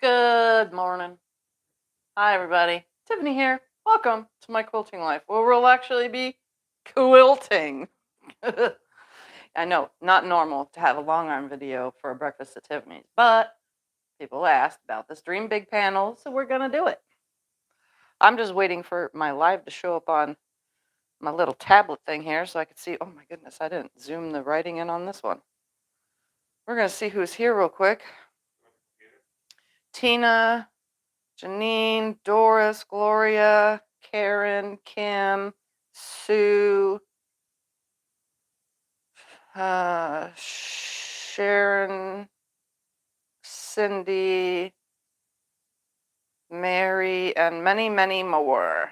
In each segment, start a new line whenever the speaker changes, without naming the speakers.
Good morning. Hi, everybody. Tiffany here. Welcome to my quilting life, where we'll actually be quilting. I know, not normal to have a long arm video for a breakfast at Tiffany's, but people asked about this Dream Big panel, so we're going to do it. I'm just waiting for my live to show up on my little tablet thing here so I can see. Oh my goodness, I didn't zoom the writing in on this one. We're going to see who's here real quick. Tina, Janine, Doris, Gloria, Karen, Kim, Sue, Sharon, Cindy, Mary, and many, many more.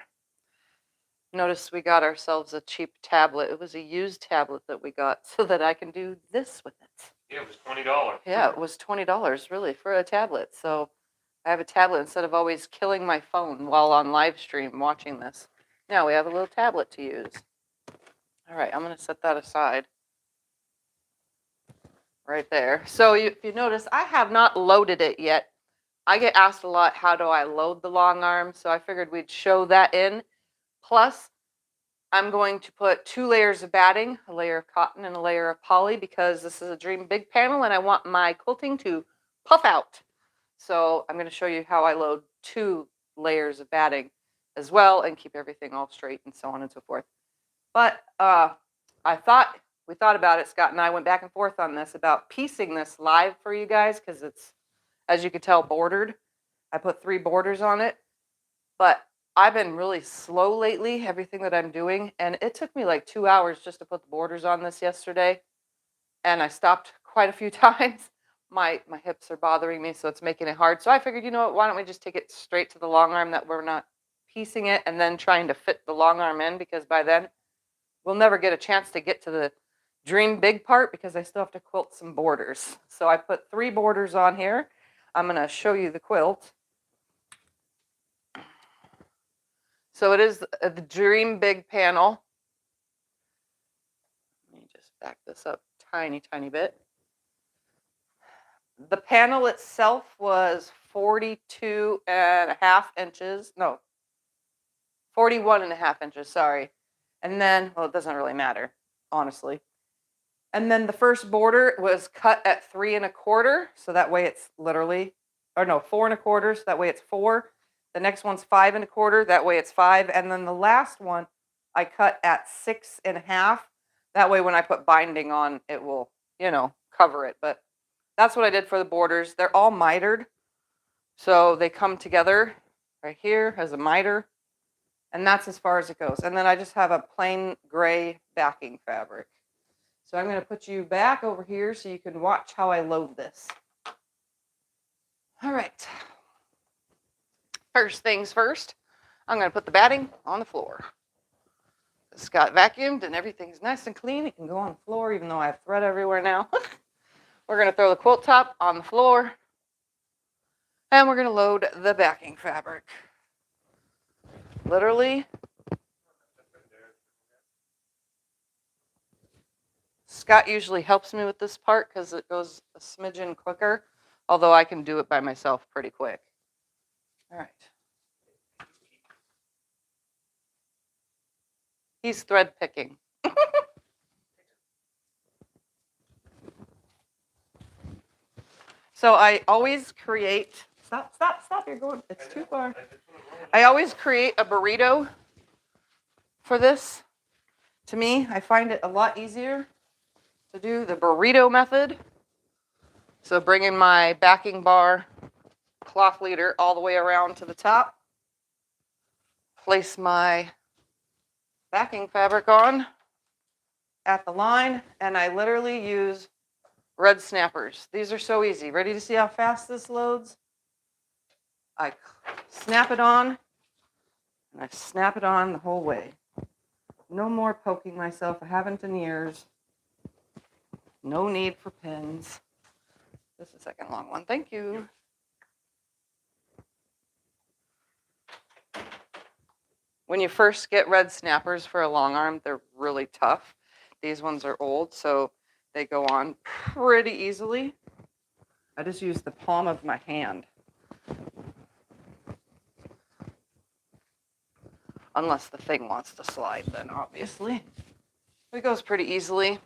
Notice we got ourselves a cheap tablet. It was a used tablet that we got so that I can do this with it.
Yeah, it was $20.
Yeah, it was $20 really for a tablet. So I have a tablet instead of always killing my phone while on live stream watching this. Now we have a little tablet to use. All right, I'm going to set that aside right there. So if you notice, I have not loaded it yet. I get asked a lot, how do I load the long arm? So I figured we'd show that in. Plus, I'm going to put 2 layers of batting, a layer of cotton and a layer of poly, because this is a Dream Big panel and I want my quilting to puff out. So I'm going to show you how I load 2 layers of batting as well and keep everything all straight and so on and so forth. But we thought about it, Scott and I went back and forth on this about piecing this live for you guys because it's, as you can tell, bordered. I put 3 borders on it, but I've been really slow lately, everything that I'm doing, and it took me like 2 hours just to put the borders on this yesterday, and I stopped quite a few times. My hips are bothering me, so it's making it hard. So I figured, you know what, why don't we just take it straight to the long arm, that we're not piecing it and then trying to fit the long arm in, because by then we'll never get a chance to get to the Dream Big part because I still have to quilt some borders. So I put 3 borders on here. I'm going to show you the quilt. So it is the Dream Big panel. Let me just back this up tiny bit. The panel itself was 42.5 inches. No, 41.5 inches, sorry. And then, well, it doesn't really matter, honestly. And then the first border was cut at 3 1/4. So that way it's literally, or no, 4 1/4. So that way it's 4. The next one's 5 1/4. That way it's 5. And then the last one I cut at 6 1/2. That way when I put binding on, it will, cover it. But that's what I did for the borders. They're all mitered. So they come together right here as a miter. And that's as far as it goes. And then I just have a plain gray backing fabric. So I'm going to put you back over here so you can watch how I load this. All right. First things first, I'm going to put the batting on the floor. It's got vacuumed and everything's nice and clean. It can go on the floor even though I have thread everywhere now. We're going to throw the quilt top on the floor. And we're going to load the backing fabric. Literally. Scott usually helps me with this part because it goes a smidgen quicker, although I can do it by myself pretty quick. All right. He's thread picking. So I always create, stop, you're going, it's too far. I always create a burrito for this. To me, I find it a lot easier to do the burrito method. So bringing my backing bar cloth leader all the way around to the top. Place my backing fabric on at the line, and I literally use red snappers. These are so easy. Ready to see how fast this loads? I snap it on, and I snap it on the whole way. No more poking myself. I haven't in years. No need for pins. Just a second long one. Thank you. When you first get red snappers for a long arm, they're really tough. These ones are old, so they go on pretty easily. I just use the palm of my hand. unless the thing wants to slide, then obviously. It goes pretty easily.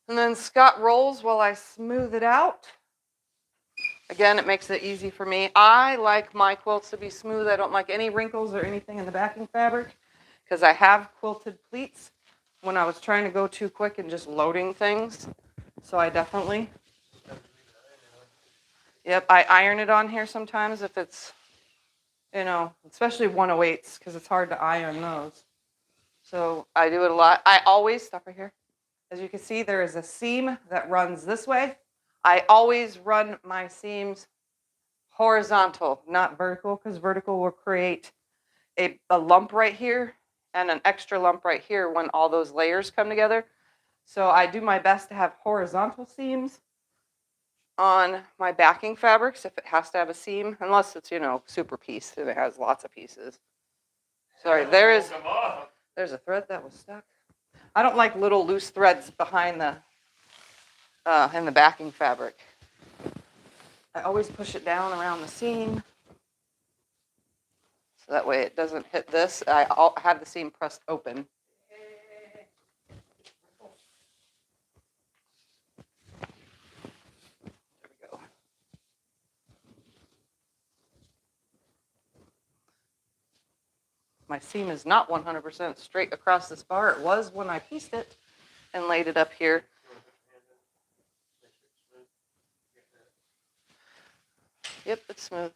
And then Scott rolls while I smooth it out. Again, it makes it easy for me. I like my quilts to be smooth. I don't like any wrinkles or anything in the backing fabric because I have quilted pleats when I was trying to go too quick and just loading things. So I definitely, yep, I iron it on here sometimes if it's, you know, especially 108s because it's hard to iron those. So I do it a lot. I always, stop right here. As you can see, there is a seam that runs this way. I always run my seams horizontal, not vertical, because vertical will create a lump right here and an extra lump right here when all those layers come together. So I do my best to have horizontal seams on my backing fabrics if it has to have a seam, unless it's, you know, super piece and it has lots of pieces. Sorry, there's a thread that was stuck. I don't like little loose threads behind the in the backing fabric. I always push it down around the seam so that way it doesn't hit this. I have the seam pressed open. There we go. My seam is not 100% straight across this bar. It was when I pieced it and laid it up here. Yep, it's smooth.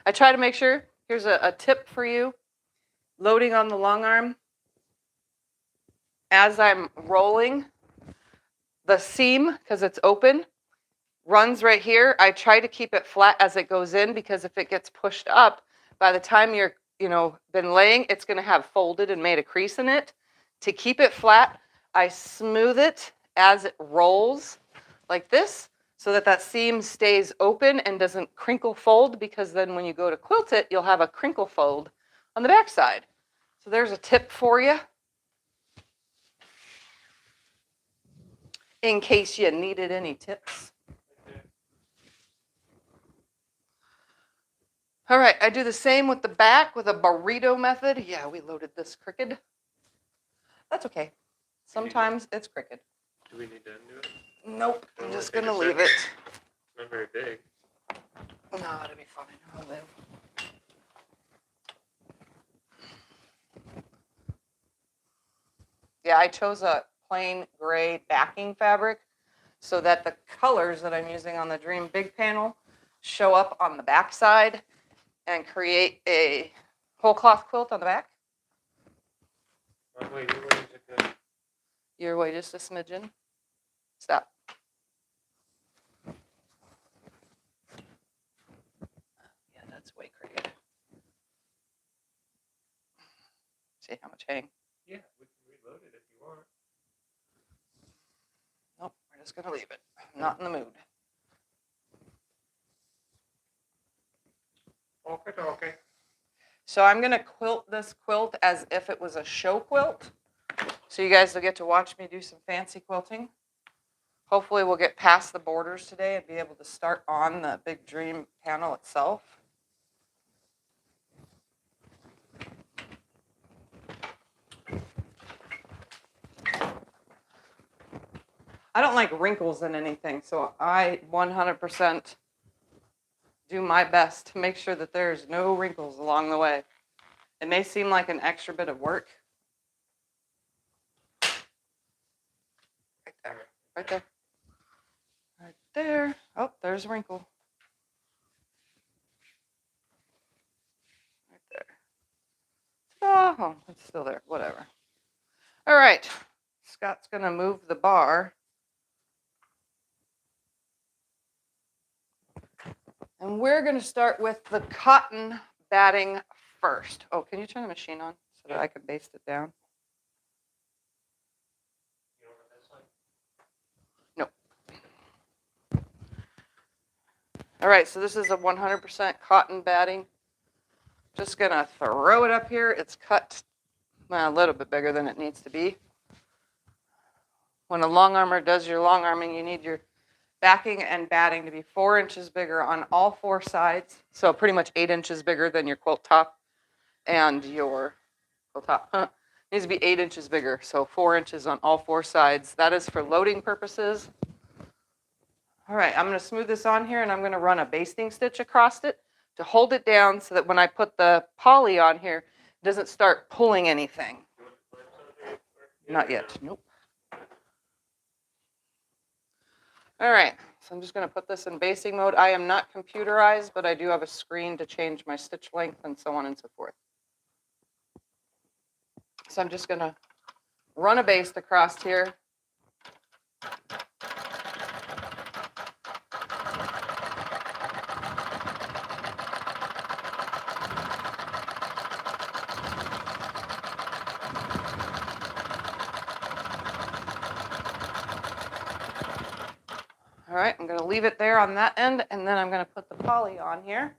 I try to make sure, here's a tip for you. Loading on the long arm, as I'm rolling, the seam, because it's open, runs right here. I try to keep it flat as it goes in because if it gets pushed up, by the time you're, you know, been laying, it's going to have folded and made a crease in it. To keep it flat, I smooth it as it rolls like this so that that seam stays open and doesn't crinkle fold, because then when you go to quilt it, you'll have a crinkle fold on the back side. So there's a tip for you in case you needed any tips. All right, I do the same with the back with a burrito method. Yeah, we loaded this crooked. That's okay. Sometimes it's crooked.
Do we need to undo it?
Nope, I'm just going to leave it.
It's not very big.
No, it'll be fine. I'll live. Yeah, I chose a plain gray backing fabric so that the colors that I'm using on the Dream Big panel show up on the back side and create a whole cloth quilt on the back.
Wait, your way is good.
Your way just a smidgen. Stop. Yeah, that's way crooked. See how much hang?
Yeah, we can reload it if you want.
Nope, we're just going to leave it. I'm not in the mood.
Okay.
So I'm going to quilt this quilt as if it was a show quilt. So you guys will get to watch me do some fancy quilting. Hopefully we'll get past the borders today and be able to start on the Big Dream panel itself. I don't like wrinkles in anything, so I 100% do my best to make sure that there's no wrinkles along the way. It may seem like an extra bit of work. Right there. Right there. Right there. Oh, there's a wrinkle. Right there. Oh, it's still there. Whatever. All right. Scott's going to move the bar. And we're going to start with the cotton batting first. Oh, can you turn the machine on so that I can baste it down?
You know what that's like?
Nope. All right, so this is a 100% cotton batting. Just going to throw it up here. It's cut a little bit bigger than it needs to be. When a long armer does your long arming, you need your backing and batting to be 4 inches bigger on all 4 sides. So pretty much 8 inches bigger than your quilt top. and your quilt top. Needs to be 8 inches bigger, so 4 inches on all 4 sides. That is for loading purposes. All right, I'm going to smooth this on here, and I'm going to run a basting stitch across it to hold it down so that when I put the poly on here, it doesn't start pulling anything. Not yet. Nope. All right, so I'm just going to put this in basting mode. I am not computerized, but I do have a screen to change my stitch length and so on and so forth. So I'm just going to run a baste across here. All right, I'm going to leave it there on that end, and then I'm going to put the poly on here.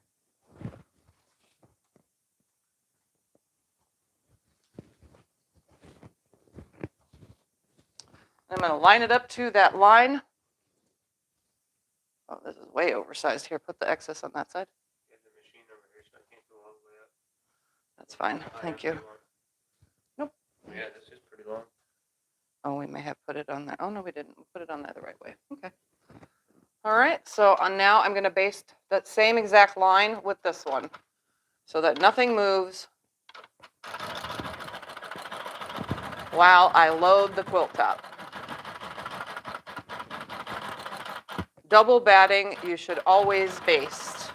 I'm going to line it up to that line. Oh, this is way oversized here. Put the excess on that side.
The machine over here, so I can't go all the way up.
That's fine. Thank you. Nope.
Yeah, this is pretty long.
Oh, we may have put it on there. Oh, no, we didn't. We put it on there the right way. Okay. All right, so now I'm going to baste that same exact line with this one so that nothing moves while I load the quilt top. Double batting, you should always baste.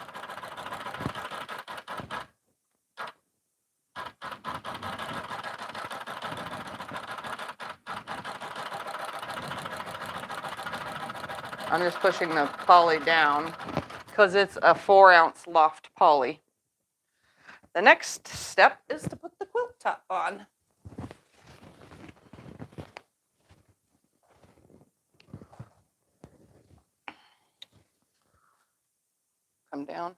I'm just pushing the poly down because it's a 4-ounce loft poly. The next step is to put the quilt top on. Come down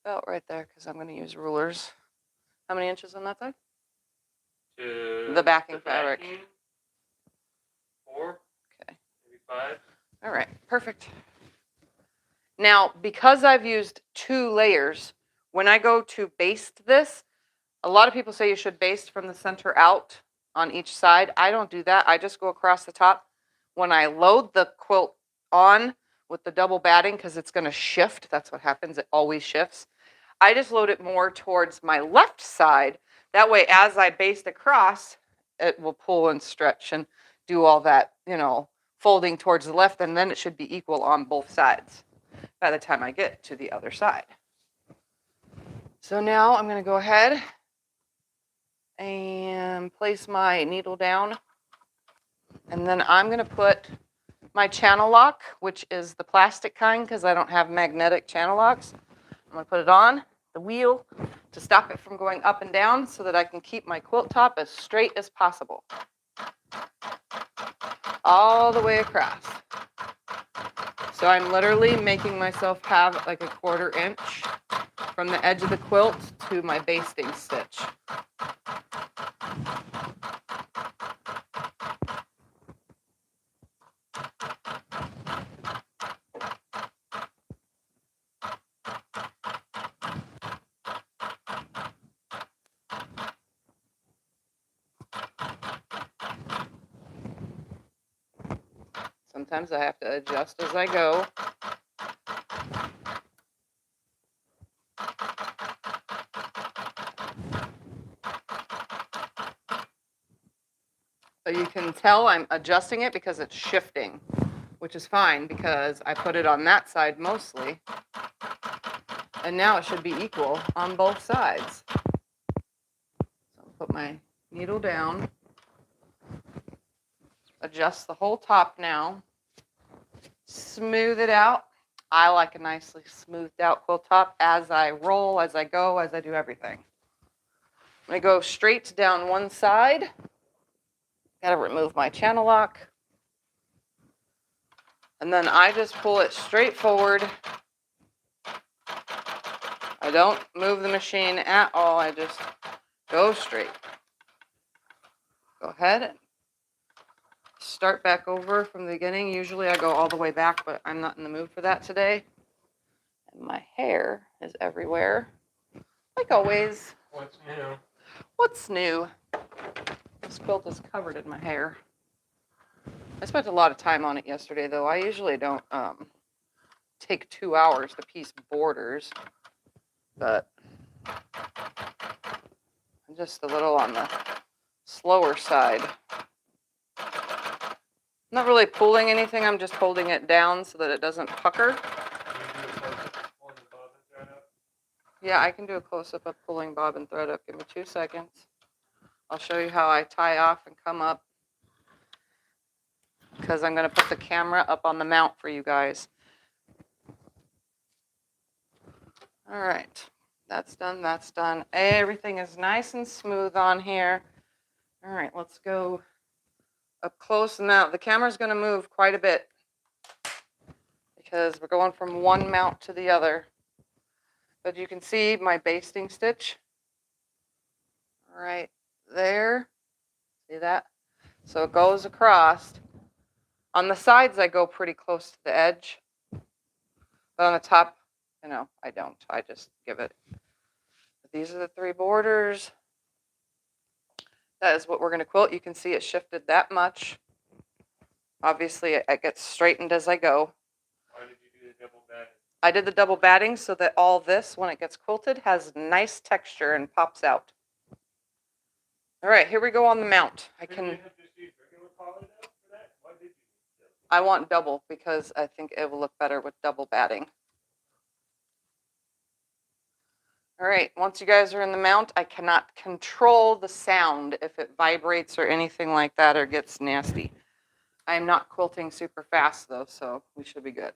about right there because I'm going to use rulers. How many inches on that side? The backing fabric.
4.
Okay.
Maybe 5.
All right, perfect. Now, because I've used 2 layers, when I go to baste this, a lot of people say you should baste from the center out on each side. I don't do that. I just go across the top. When I load the quilt on with the double batting, because it's going to shift, that's what happens. It always shifts. I just load it more towards my left side. That way, as I baste across, it will pull and stretch and do all that, folding towards the left, and then it should be equal on both sides by the time I get to the other side. So now I'm going to go ahead and place my needle down, and then I'm going to put my channel lock, which is the plastic kind because I don't have magnetic channel locks. I'm going to put it on the wheel to stop it from going up and down so that I can keep my quilt top as straight as possible. All the way across. So I'm literally making myself have like a 1/4 inch from the edge of the quilt to my basting stitch. Sometimes I have to adjust as I go. So you can tell I'm adjusting it because it's shifting, which is fine because I put it on that side mostly. And now it should be equal on both sides. So I'll put my needle down, adjust the whole top now, smooth it out. I like a nicely smoothed out quilt top as I roll, as I go, as I do everything. I'm going to go straight down one side. Got to remove my channel lock. And then I just pull it straight forward. I don't move the machine at all. I just go straight. Go ahead and start back over from the beginning. Usually I go all the way back, but I'm not in the mood for that today. And my hair is everywhere, like always.
What's new?
What's new? This quilt is covered in my hair. I spent a lot of time on it yesterday, though. I usually don't take 2 hours to piece borders, but I'm just a little on the slower side. I'm not really pulling anything. I'm just holding it down so that it doesn't pucker. Yeah, I can do a close-up of pulling bob and thread up. Give me 2 seconds. I'll show you how I tie off and come up, because I'm going to put the camera up on the mount for you guys. All right, that's done, that's done. Everything is nice and smooth on here. All right, let's go up close. Now, the camera's going to move quite a bit because we're going from one mount to the other. But you can see my basting stitch right there. See that? So it goes across. On the sides, I go pretty close to the edge. But on the top, you know, I don't. I just give it. But these are the 3 borders. That is what we're going to quilt. You can see it shifted that much. Obviously, it gets straightened as I go.
Why did you do the double batting?
I did the double batting so that all this, when it gets quilted, has nice texture and pops out. All right, here we go on the mount. I want double because I think it will look better with double batting. All right, once you guys are in the mount, I cannot control the sound if it vibrates or anything like that or gets nasty. I'm not quilting super fast though, so we should be good.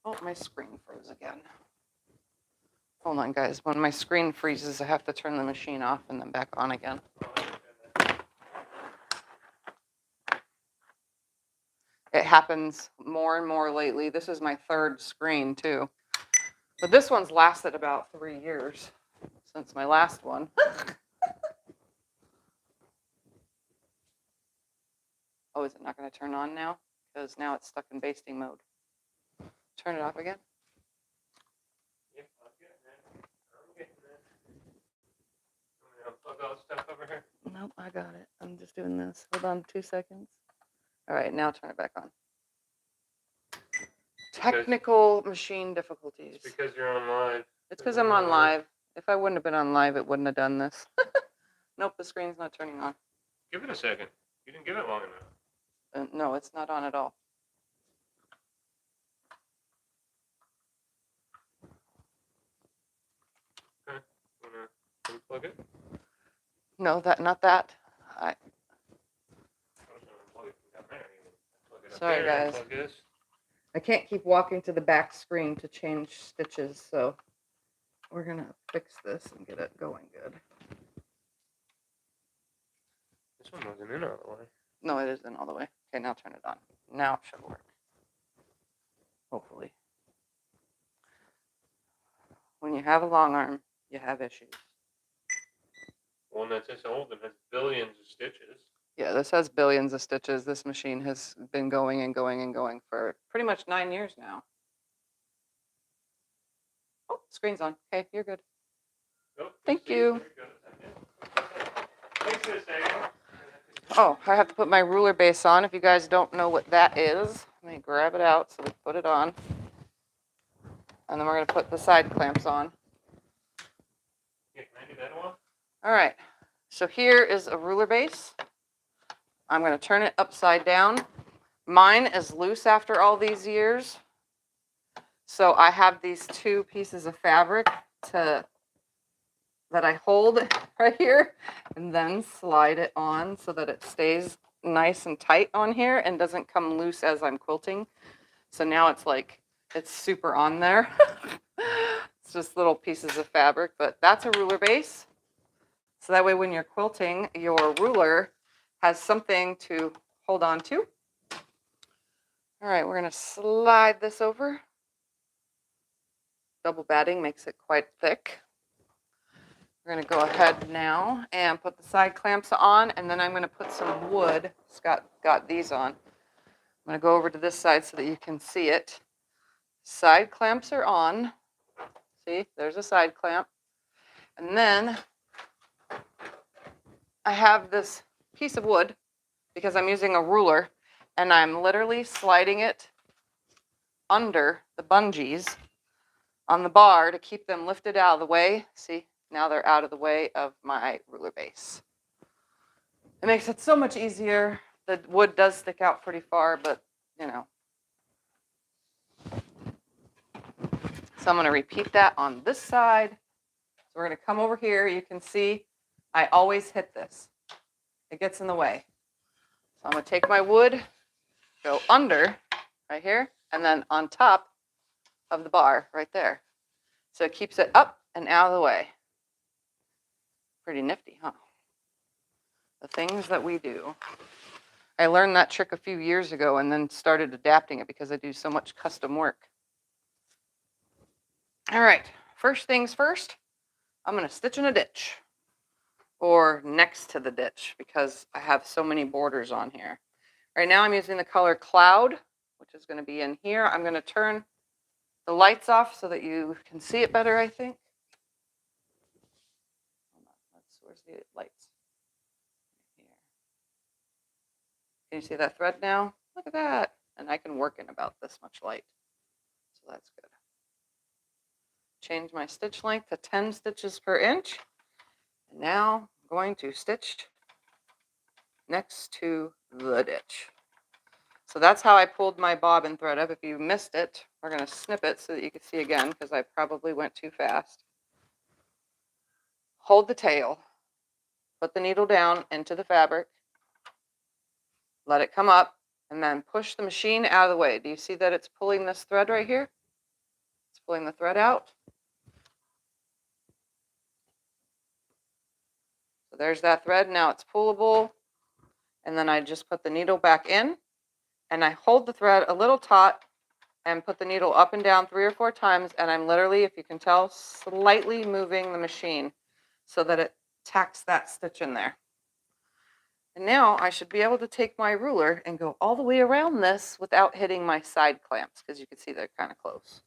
Oh, my screen froze again. Hold on, guys. When my screen freezes, I have to turn the machine off and then back on again. It happens more and more lately. This is my 3rd screen too. But this one's lasted about 3 years since my last one. Oh, is it not going to turn on now? Because now it's stuck in basting mode. Turn it off again.
Yep, I'm getting that. I'm getting that. I'm gonna unplug all the stuff over here.
Nope, I got it. I'm just doing this. Hold on 2 seconds. All right, now turn it back on. Technical machine difficulties.
It's because you're on live.
It's because I'm on live. If I wouldn't have been on live, it wouldn't have done this. Nope, the screen's not turning on.
Give it a second. You didn't give it long enough.
No, it's not on at all.
Okay. Wanna unplug it?
No, not that.
I was gonna unplug it from down there. Plug it up
Sorry,
there,
guys.
unplug this.
I can't keep walking to the back screen to change stitches, so we're gonna fix this and get it going good.
This one wasn't in all the way.
No, it isn't all the way. Okay, now turn it on. Now it should work. Hopefully. When you have a long arm, you have issues.
One that's this old and has billions of stitches.
Yeah, this has billions of stitches. This machine has been going and going and going for pretty much 9 years now. Oh, screen's on. Okay, you're good.
Oh,
Thank
see,
you.
there it goes. Thanks for a second.
Oh, I have to put my ruler base on. If you guys don't know what that is, let me grab it out so we put it on. And then we're going to put the side clamps on.
Yeah, can I do that one?
All right, so here is a ruler base. I'm going to turn it upside down. Mine is loose after all these years. So I have these 2 pieces of fabric that I hold right here and then slide it on so that it stays nice and tight on here and doesn't come loose as I'm quilting. So now it's like, it's super on there. It's just little pieces of fabric, but that's a ruler base. So that way when you're quilting, your ruler has something to hold on to. All right, we're going to slide this over. Double batting makes it quite thick. We're going to go ahead now and put the side clamps on, and then I'm going to put some wood. Scott got these on. I'm going to go over to this side so that you can see it. Side clamps are on. See, there's a side clamp. And then I have this piece of wood because I'm using a ruler and I'm literally sliding it under the bungees on the bar to keep them lifted out of the way. See, now they're out of the way of my ruler base. It makes it so much easier. The wood does stick out pretty far, but you know. So I'm going to repeat that on this side. So we're going to come over here. You can see I always hit this. It gets in the way. So I'm going to take my wood, go under right here, and then on top of the bar right there. So it keeps it up and out of the way. Pretty nifty, huh? The things that we do. I learned that trick a few years ago and then started adapting it because I do so much custom work. All right, first things first, I'm going to stitch in a ditch or next to the ditch because I have so many borders on here. Right now I'm using the color Cloud, which is going to be in here. I'm going to turn the lights off so that you can see it better, I think. Where's the lights? Here. Can you see that thread now? Look at that. And I can work in about this much light. So that's good. Change my stitch length to 10 stitches per inch. And now I'm going to stitch next to the ditch. So that's how I pulled my bobbin thread up. If you missed it, we're going to snip it so that you can see again because I probably went too fast. Hold the tail, put the needle down into the fabric, let it come up, and then push the machine out of the way. Do you see that it's pulling this thread right here? It's pulling the thread out. So there's that thread. Now it's pullable. And then I just put the needle back in, and I hold the thread a little taut and put the needle up and down 3 or 4 times, and I'm literally, if you can tell, slightly moving the machine so that it tacks that stitch in there. And now I should be able to take my ruler and go all the way around this without hitting my side clamps, because you can see they're kind of close.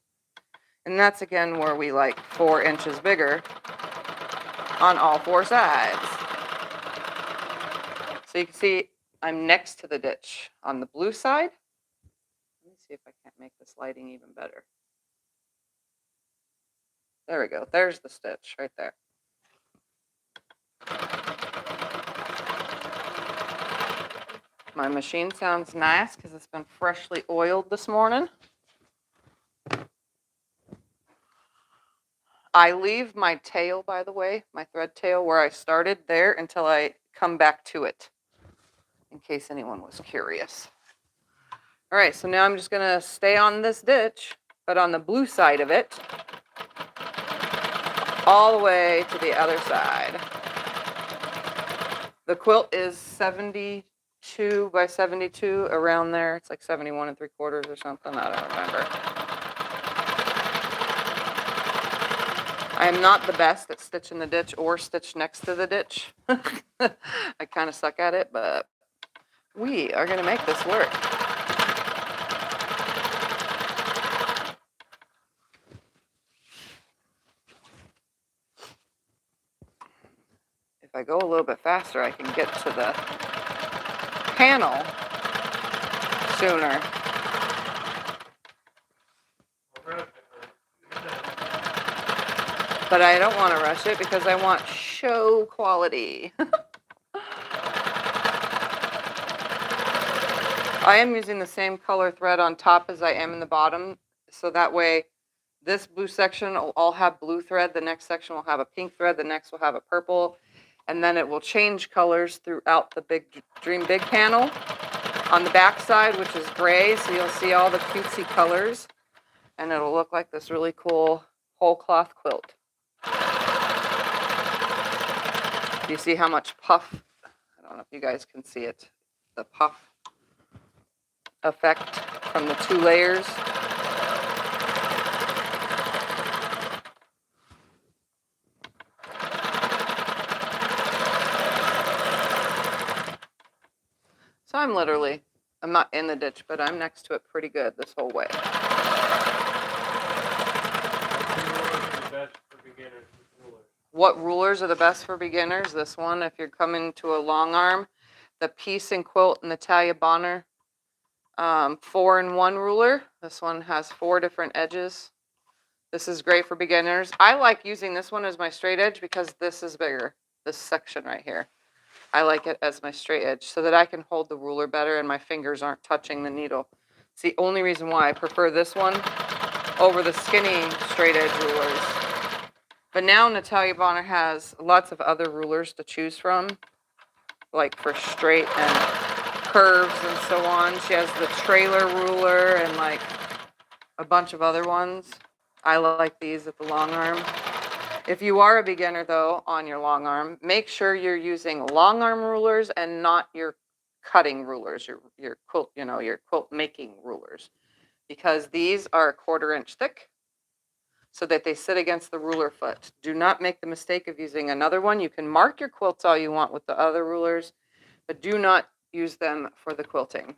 And that's again where we like 4 inches bigger on all 4 sides. So you can see I'm next to the ditch on the blue side. Let me see if I can't make this lighting even better. There we go. There's the stitch right there. My machine sounds nice because it's been freshly oiled this morning. I leave my tail, by the way, my thread tail where I started there until I come back to it, in case anyone was curious. All right, so now I'm just going to stay on this ditch, but on the blue side of it, all the way to the other side. The quilt is 72 by 72, around there. It's like 71 3/4 or something. I don't remember. I am not the best at stitching the ditch or stitch next to the ditch. I kind of suck at it, but we are going to make this work. If I go a little bit faster, I can get to the panel sooner. But I don't want to rush it because I want show quality. I am using the same color thread on top as I am in the bottom, so that way this blue section will all have blue thread, the next section will have a pink thread, the next will have a purple, and then it will change colors throughout the big Dream Big panel. On the back side, which is gray, so you'll see all the cutesy colors, and it'll look like this really cool whole cloth quilt. You see how much puff, I don't know if you guys can see it, the puff effect from the 2 layers. So I'm not in the ditch, but I'm next to it pretty good this whole way. What rulers are the best for beginners? This one, if you're coming to a long arm, the Peace and Quilt Natalia Bonner 4-in-1 ruler. This one has 4 different edges. This is great for beginners. I like using this one as my straight edge because this is bigger, this section right here. I like it as my straight edge so that I can hold the ruler better and my fingers aren't touching the needle. It's the only reason why I prefer this one over the skinny straight edge rulers. But now Natalia Bonner has lots of other rulers to choose from, like for straight and curves and so on. She has the trailer ruler and like a bunch of other ones. I like these at the long arm. If you are a beginner though on your long arm, make sure you're using long arm rulers and not your cutting rulers, your quilt, your quilt making rulers, because these are 1/4 inch thick so that they sit against the ruler foot. Do not make the mistake of using another one. You can mark your quilts all you want with the other rulers, but do not use them for the quilting.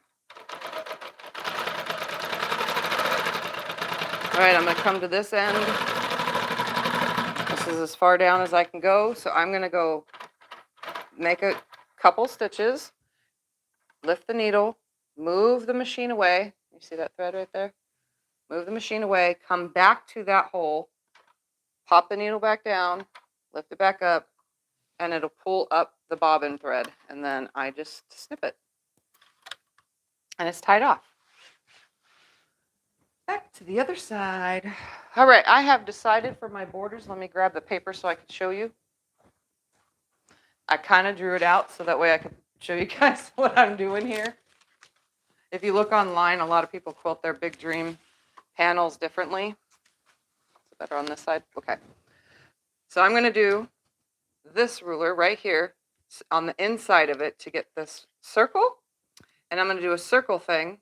All right, I'm going to come to this end. This is as far down as I can go, so I'm going to go make a couple stitches, lift the needle, move the machine away. You see that thread right there? Move the machine away, come back to that hole, pop the needle back down, lift it back up, and it'll pull up the bobbin thread, and then I just snip it. And it's tied off. Back to the other side. All right, I have decided for my borders. Let me grab the paper so I can show you. I kind of drew it out so that way I could show you guys what I'm doing here. If you look online, a lot of people quilt their Big Dream panels differently. Is it better on this side? Okay. So I'm going to do this ruler right here on the inside of it to get this circle. And I'm going to do a circle thing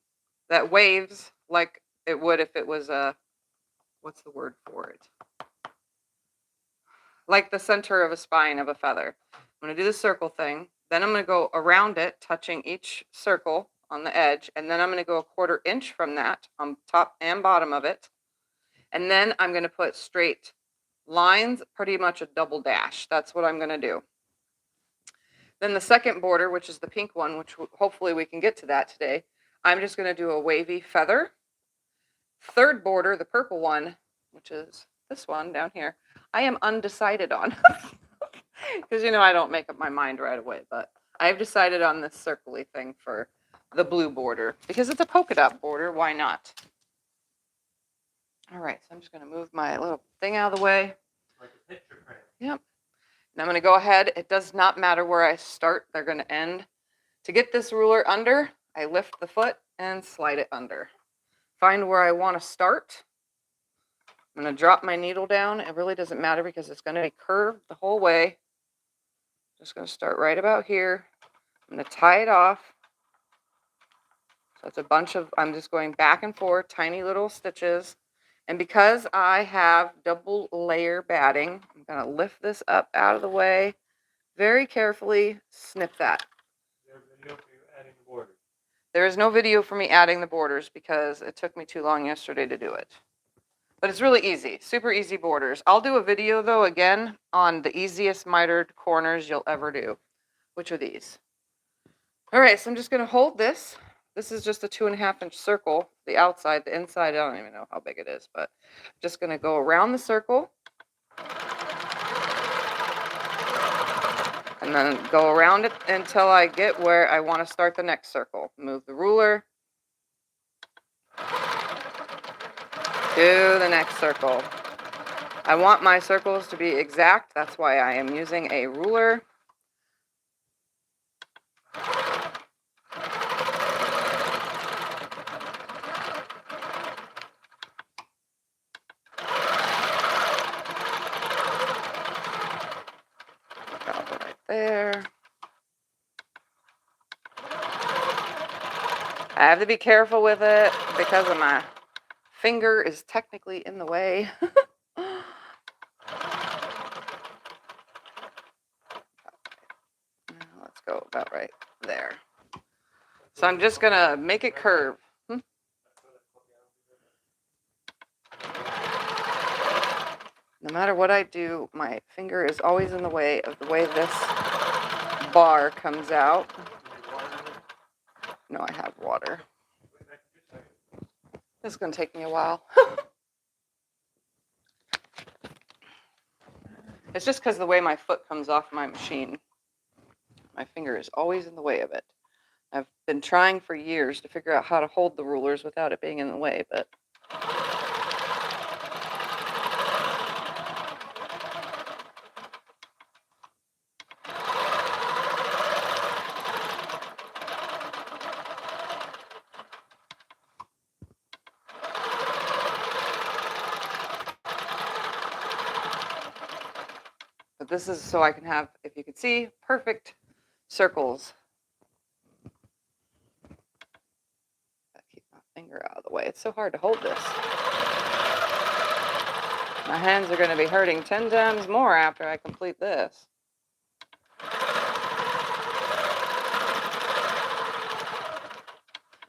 that waves like it would if it was a, what's the word for it? Like the center of a spine of a feather. I'm going to do the circle thing. Then I'm going to go around it, touching each circle on the edge. And then I'm going to go 1/4 inch from that on top and bottom of it. And then I'm going to put straight lines, pretty much a double dash. That's what I'm going to do. Then the second border, which is the pink one, which hopefully we can get to that today, I'm just going to do a wavy feather. Third border, the purple one, which is this one down here, I am undecided on. Because, I don't make up my mind right away, but I've decided on this circly thing for the blue border. Because it's a polka dot border, why not? All right, so I'm just going to move my little thing out of the way.
Like a picture frame.
Yep. And I'm going to go ahead. It does not matter where I start. They're going to end. To get this ruler under, I lift the foot and slide it under. Find where I want to start. I'm going to drop my needle down. It really doesn't matter because it's going to be curved the whole way. Just going to start right about here. I'm going to tie it off. So it's a bunch of, I'm just going back and forth, tiny little stitches. And because I have double layer batting, I'm going to lift this up out of the way, very carefully snip that.
Is there a video for you adding the borders?
There is no video for me adding the borders because it took me too long yesterday to do it. But it's really easy, super easy borders. I'll do a video though, again, on the easiest mitered corners you'll ever do, which are these. All right, so I'm just going to hold this. This is just a 2.5 inch circle, the outside, the inside, I don't even know how big it is, but I'm just going to go around the circle and then go around it until I get where I want to start the next circle. Move the ruler to the next circle. I want my circles to be exact, that's why I am using a ruler. There. I have to be careful with it because of my finger is technically in the way. Let's go about right there. So I'm just gonna make it curve. No matter what I do, my finger is always in the way of the way this bar comes out. No, I have water. This is going to take me a while. It's just because the way my foot comes off my machine. My finger is always in the way of it. I've been trying for years to figure out how to hold the rulers without it being in the way, but this is so I can have, if you can see, perfect circles. Gotta keep my finger out of the way. It's so hard to hold this. My hands are going to be hurting 10 times more after I complete this.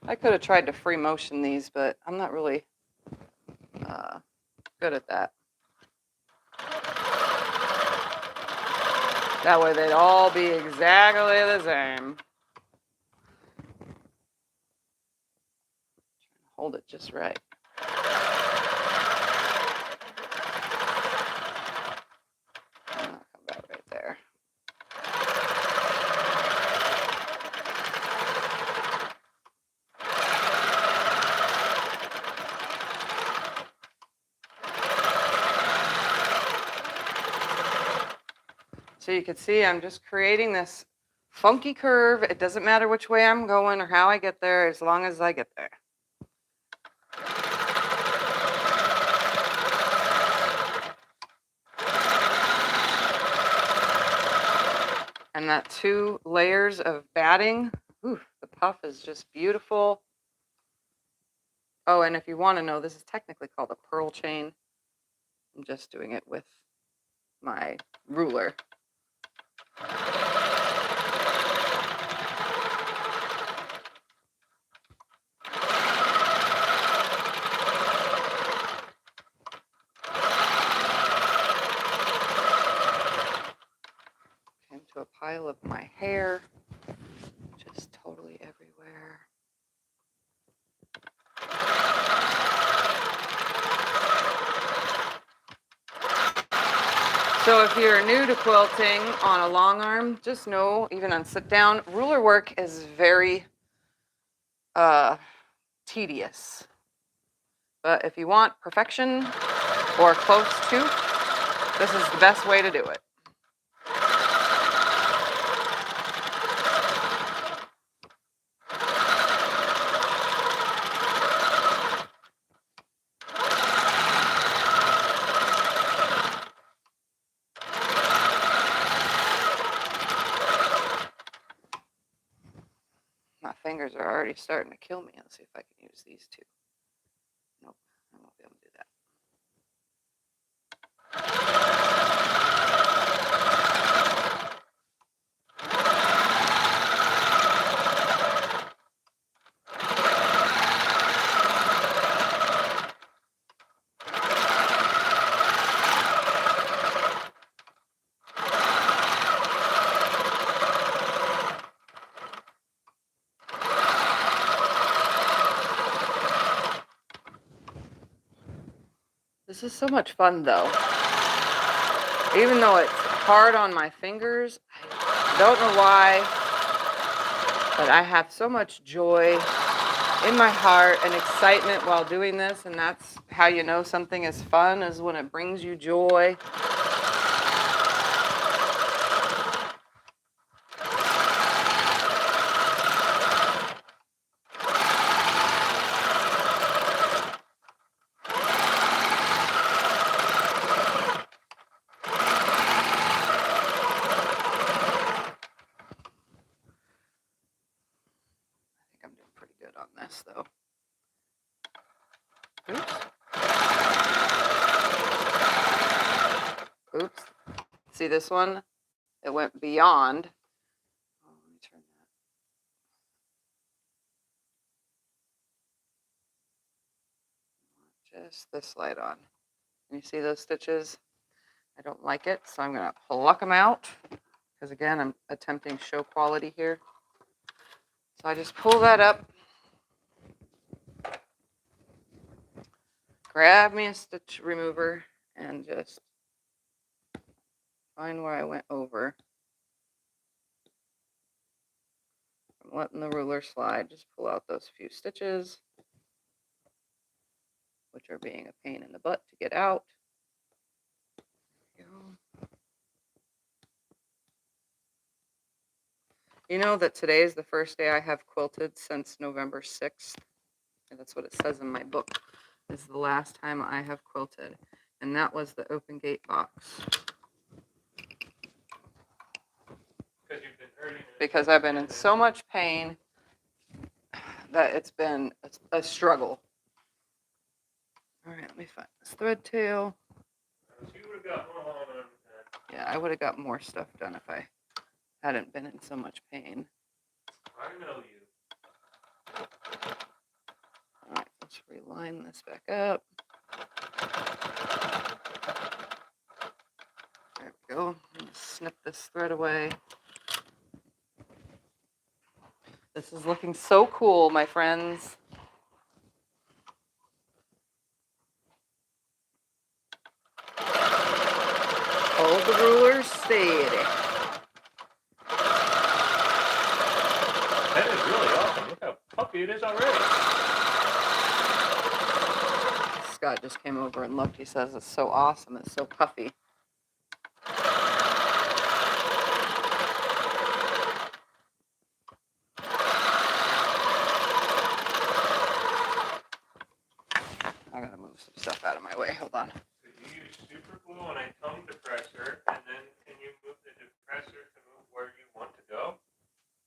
I could have tried to free motion these, but I'm not really good at that. That way they'd all be exactly the same. Hold it just right. Come back right there. So you can see I'm just creating this funky curve. It doesn't matter which way I'm going or how I get there, as long as I get there. And that 2 layers of batting, ooh, the puff is just beautiful. Oh, and if you want to know, this is technically called a pearl chain. I'm just doing it with my ruler. Came to a pile of my hair, just totally everywhere. So if you're new to quilting on a long arm, just know, even on sit down, ruler work is very tedious. But if you want perfection or close to, this is the best way to do it. My fingers are already starting to kill me. Let's see if I can use these 2. Nope, I won't be able to do that. This is so much fun, though. Even though it's hard on my fingers, I don't know why, but I have so much joy in my heart and excitement while doing this, and that's how you know something is fun, is when it brings you joy. On this, though. Oops. Oops. See this one? It went beyond. Oh, let me turn that. Just this light on. You see those stitches? I don't like it, so I'm gonna pluck them out because again, I'm attempting show quality here. So I just pull that up, grab me a stitch remover, and just find where I went over. I'm letting the ruler slide, just pull out those few stitches, which are being a pain in the butt to get out. There we go. You know that today is the first day I have quilted since November 6th. And that's what it says in my book. This is the last time I have quilted. And that was the open gate box.
Because you've been hurting it.
Because I've been in so much pain that it's been a struggle. All right, let me find this thread tail.
So you would have got more long arms then.
Yeah, I would have got more stuff done if I hadn't been in so much pain.
I know you.
All right, let's reline this back up. There we go. I'm gonna snip this thread away. This is looking so cool, my friends. Hold the ruler steady.
That is really awesome. Look how puffy it is already.
Scott just came over and looked. He says it's so awesome. It's so puffy. I gotta move some stuff out of my way. Hold on.
So you use super glue on a tongue depressor, and then can you move the depressor to move where you want to go?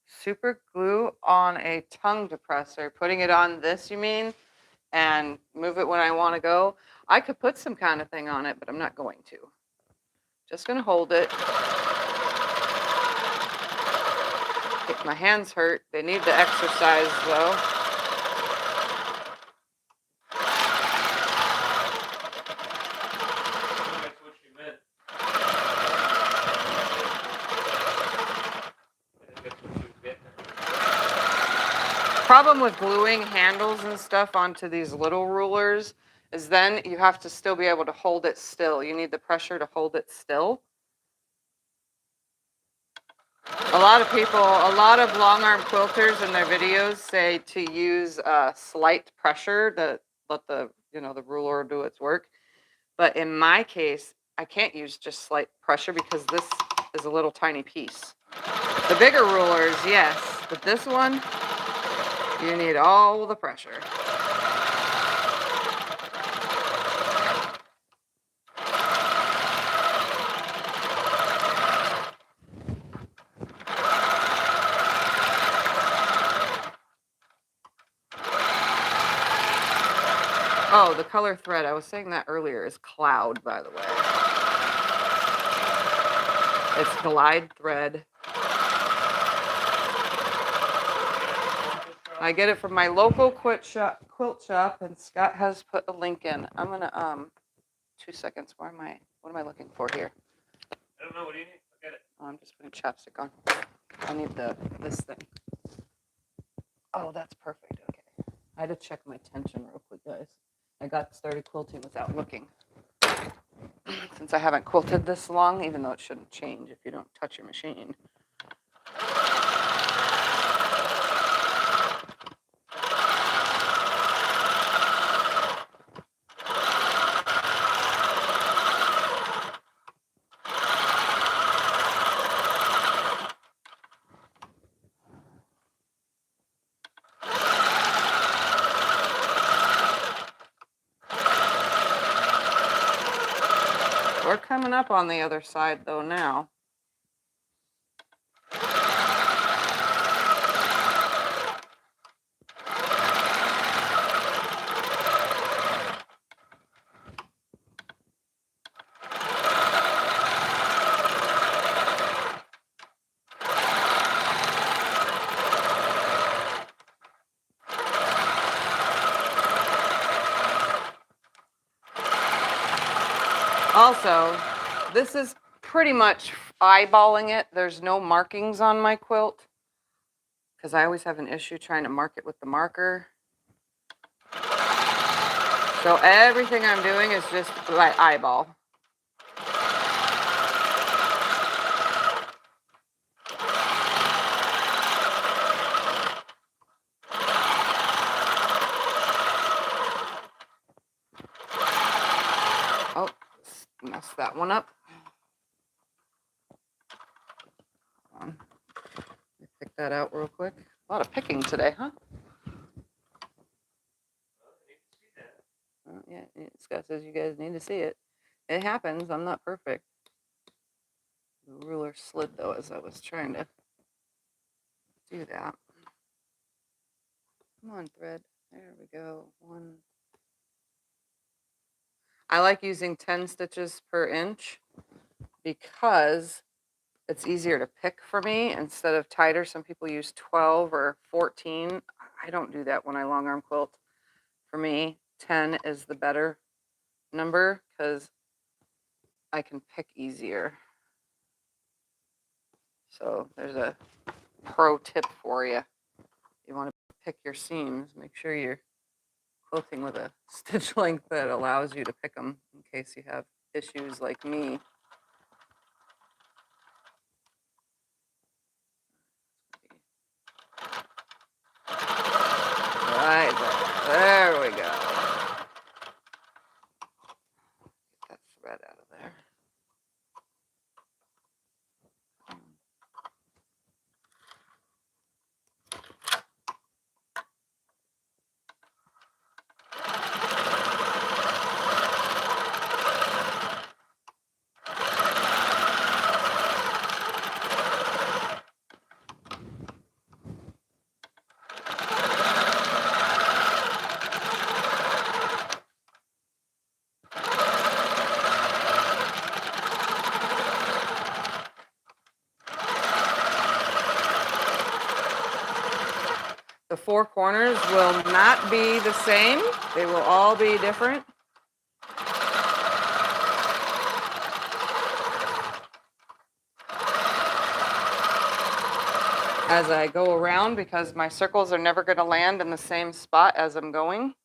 Super glue on a tongue depressor. Putting it on this, you mean? And move it when I want to go. I could put some kind of thing on it, but I'm not going to. Just gonna hold it. My hands hurt. They need the exercise though.
That's what you meant. I think that's what you get.
Problem with gluing handles and stuff onto these little rulers is then you have to still be able to hold it still. You need the pressure to hold it still. A lot of long arm quilters in their videos say to use slight pressure to let the ruler do its work. But in my case, I can't use just slight pressure because this is a little tiny piece. The bigger rulers, yes, but this one, you need all the pressure. Oh, the color thread, I was saying that earlier, is cloud, by the way. It's glide thread. I get it from my local quilt shop, and Scott has put a link in. I'm gonna 2 seconds. What am I looking for here?
I don't know. What do you need? I'll get it.
Oh, I'm just putting chapstick on. I need this thing. Oh, that's perfect. Okay. I had to check my tension real quick, guys. I got started quilting without looking. Since I haven't quilted this long, even though it shouldn't change if you don't touch your machine. We're coming up on the other side though now. Also, This is pretty much eyeballing it. There's no markings on my quilt because I always have an issue trying to mark it with the marker. So everything I'm doing is just by eyeball. Oh, messed that one up. Hold on. Let me pick that out real quick. A lot of picking today, huh? Yeah, Scott says you guys need to see it. It happens. I'm not perfect. The ruler slid though as I was trying to do that. Come on, thread. There we go. One. I like using 10 stitches per inch because it's easier to pick for me instead of tighter. Some people use 12 or 14. I don't do that when I long arm quilt. For me, 10 is the better number because I can pick easier. So there's a pro tip for you. You want to pick your seams, make sure you're quilting with a stitch length that allows you to pick them in case you have issues like me. Right there. There we go. Get that thread out of there. The four corners will not be the same. They will all be different. As I go around, because my circles are never going to land in the same spot as I'm going.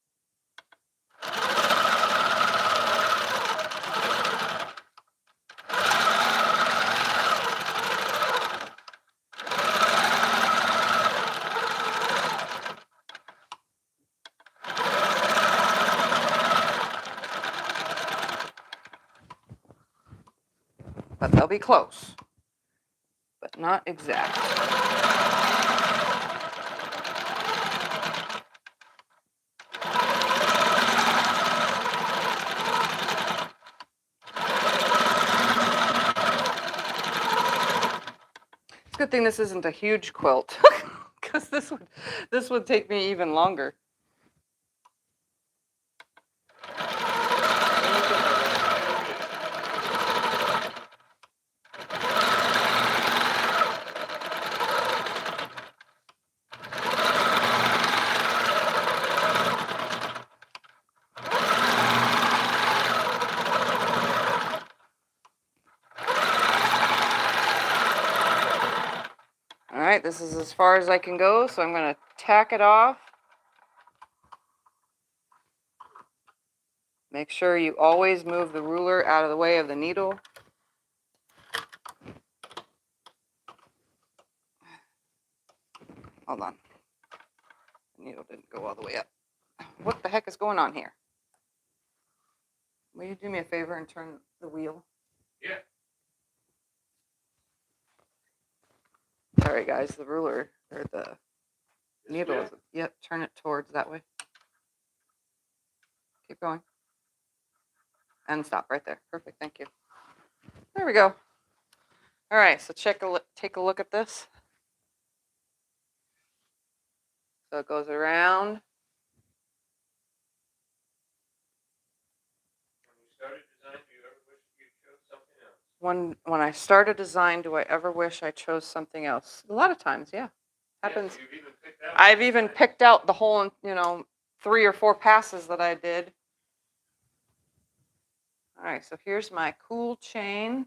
But they'll be close, but not exact. It's a good thing this isn't a huge quilt, because this would take me even longer. All right, this is as far as I can go, so I'm going to tack it off. Make sure you always move the ruler out of the way of the needle. Hold on. The needle didn't go all the way up. What the heck is going on here? Will you do me a favor and turn the wheel?
Yeah.
Sorry, guys, the ruler or the needle is, yep, turn it towards that way. Keep going. And stop right there. Perfect, thank you. There we go. All right, so take a look at this. So it goes around. When I start a design, do I ever wish I chose something else? A lot of times, yeah. Happens.
Yeah,
I've even picked out the whole, 3 or 4 passes that I did. All right, so here's my cool chain.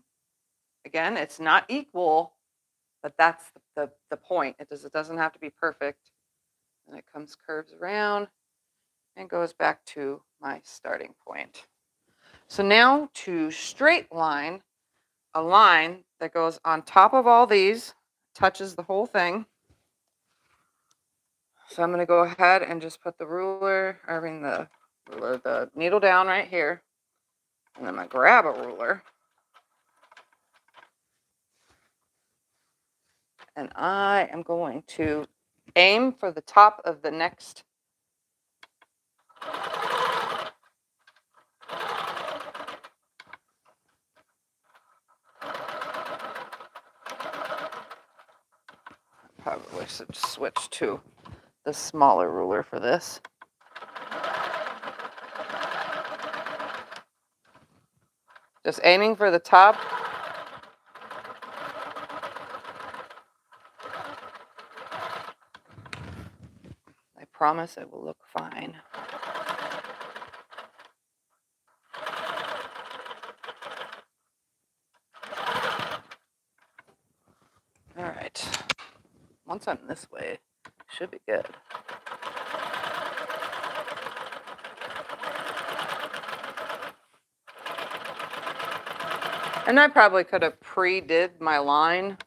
Again, it's not equal, but that's the point. It doesn't have to be perfect. And it curves around and goes back to my starting point. So now to straight line a line that goes on top of all these, touches the whole thing. So I'm going to go ahead and just put the the needle down right here. And I'm going to grab a ruler. And I am going to aim for the top of the next probably should switch to the smaller ruler for this. Just aiming for the top. I promise it will look fine. All right. Once I'm this way, should be good. And I probably could have pre-did my line.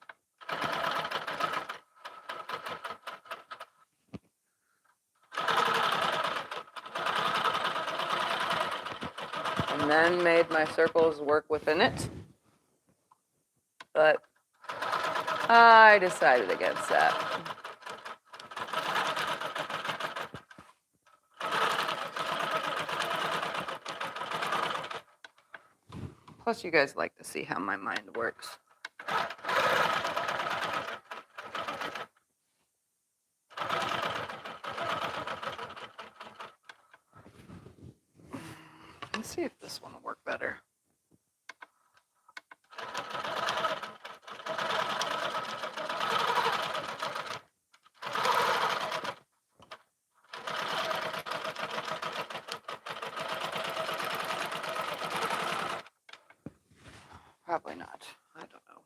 And then made my circles work within it. But I decided against that. Plus, you guys like to see how my mind works. Let's see if this one will work better. Probably not. I don't know.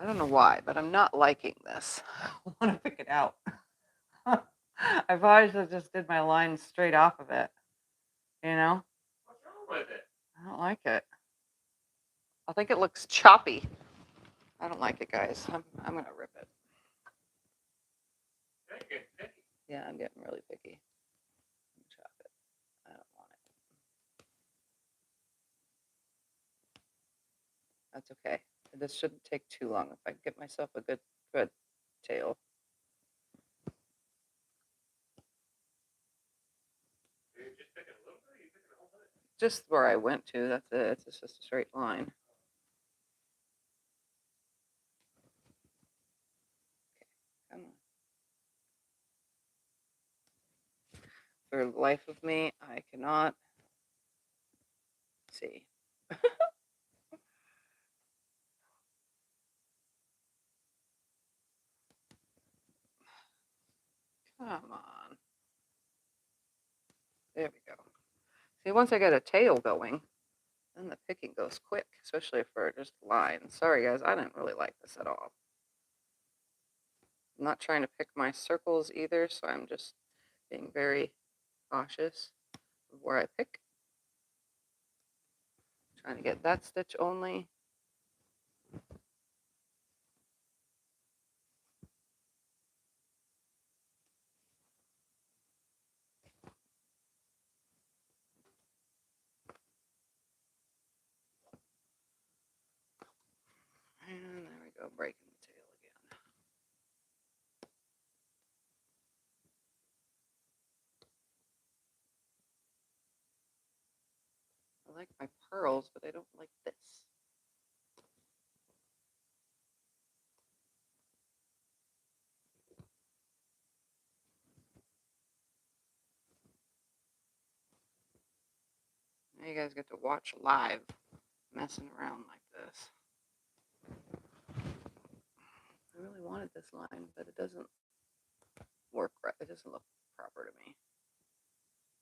I don't know why, but I'm not liking this. I want to pick it out. I probably should have just did my line straight off of it. You know?
What's wrong with it?
I don't like it. I think it looks choppy. I don't like it, guys. I'm gonna rip it. Yeah, I'm getting really picky. Chop it. I don't want it. That's okay. This shouldn't take too long if I get myself a good tail.
You're just picking a little bit, or you picking the whole thing?
Just where I went to, that's it. It's just a straight line. Okay, come on. For the life of me, I cannot see. Come on. There we go. See, once I get a tail going, then the picking goes quick, especially for just lines. Sorry, guys, I didn't really like this at all. I'm not trying to pick my circles either, so I'm just being very cautious of where I pick. Trying to get that stitch only. And there we go, breaking the tail again. like my pearls, but I don't like this. Now you guys get to watch live messing around like this. I really wanted this line, but it doesn't work right. It doesn't look proper to me.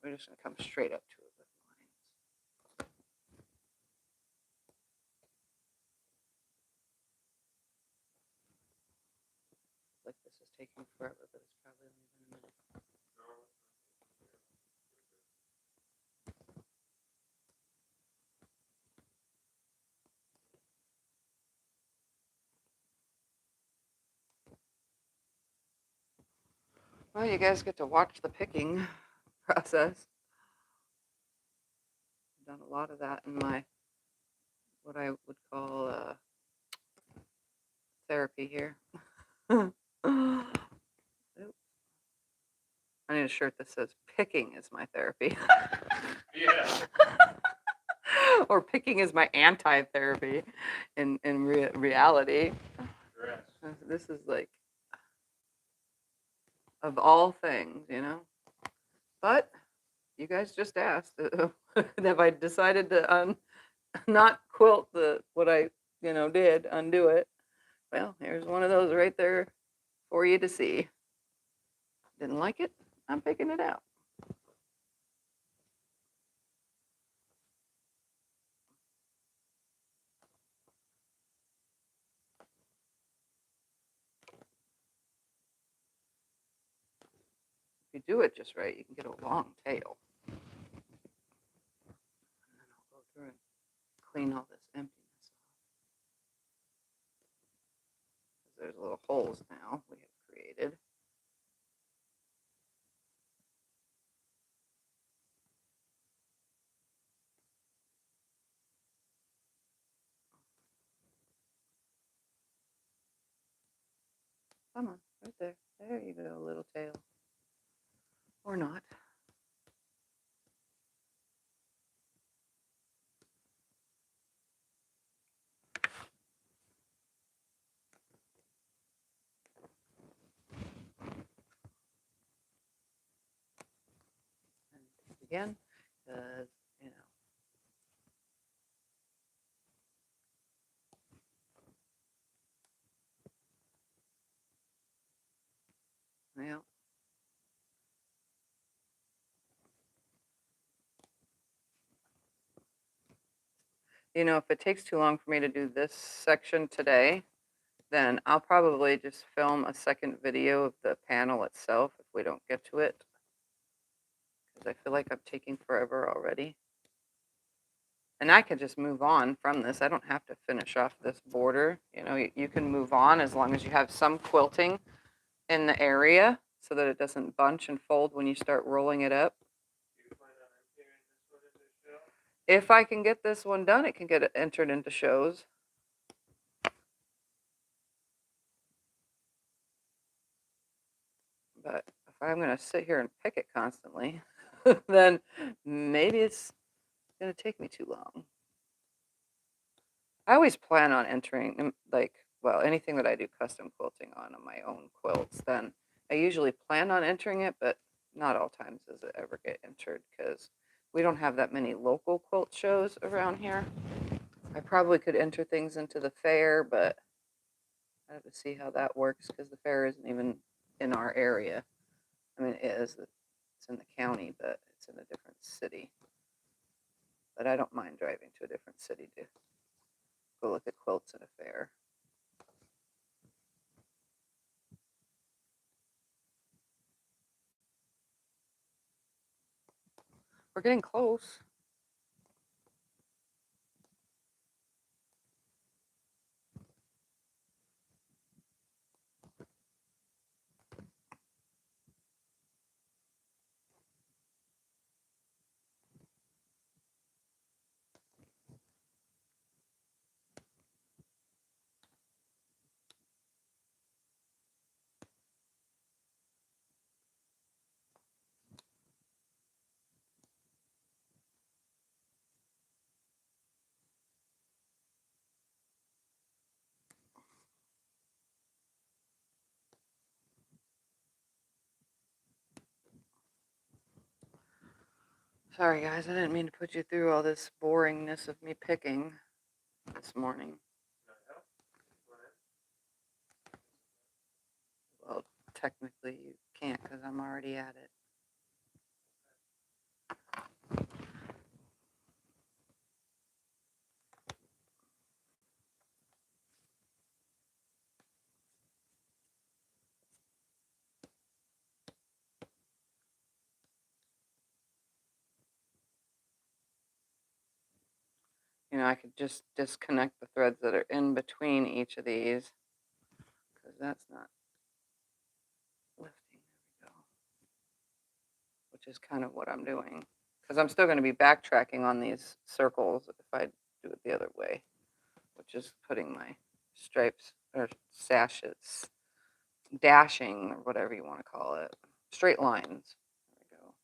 We're just gonna come straight up to it with lines. Like this is taking forever, but it's probably only been a minute. Well, you guys get to watch the picking process. I've done a lot of that in my, what I would call therapy here. Oops. I need a shirt that says picking is my therapy.
Yeah.
Or picking is my anti-therapy in reality. This is like, of all things, you know. But you guys just asked, have I decided to not quilt what I did, undo it? Well, here's one of those right there for you to see. Didn't like it? I'm picking it out. If you do it just right, you can get a long tail. And then I'll go through and clean all this emptiness off. There's little holes now we have created. Come on, right there. There you go, little tail. Or not. And again, because, well, if it takes too long for me to do this section today, then I'll probably just film a second video of the panel itself if we don't get to it. Because I feel like I'm taking forever already. And I can just move on from this. I don't have to finish off this border. You can move on as long as you have some quilting in the area so that it doesn't bunch and fold when you start rolling it up. If I can get this one done, it can get entered into shows. But if I'm going to sit here and pick it constantly, then maybe it's going to take me too long. I always plan on entering, anything that I do custom quilting on my own quilts, then I usually plan on entering it, but not all times does it ever get entered because we don't have that many local quilt shows around here. I probably could enter things into the fair, but I have to see how that works because the fair isn't even in our area. I mean, it is. It's in the county, but it's in a different city. But I don't mind driving to a different city to go look at quilts at a fair. We're getting close. Sorry, guys, I didn't mean to put you through all this boringness of me picking this morning. Well, technically you can't because I'm already at it. You know, I could just disconnect the threads that are in between each of these because that's not lifting. There we go. Which is kind of what I'm doing because I'm still going to be backtracking on these circles if I do it the other way, which is putting my stripes or sashes, dashing or whatever you want to call it, straight lines. There we go.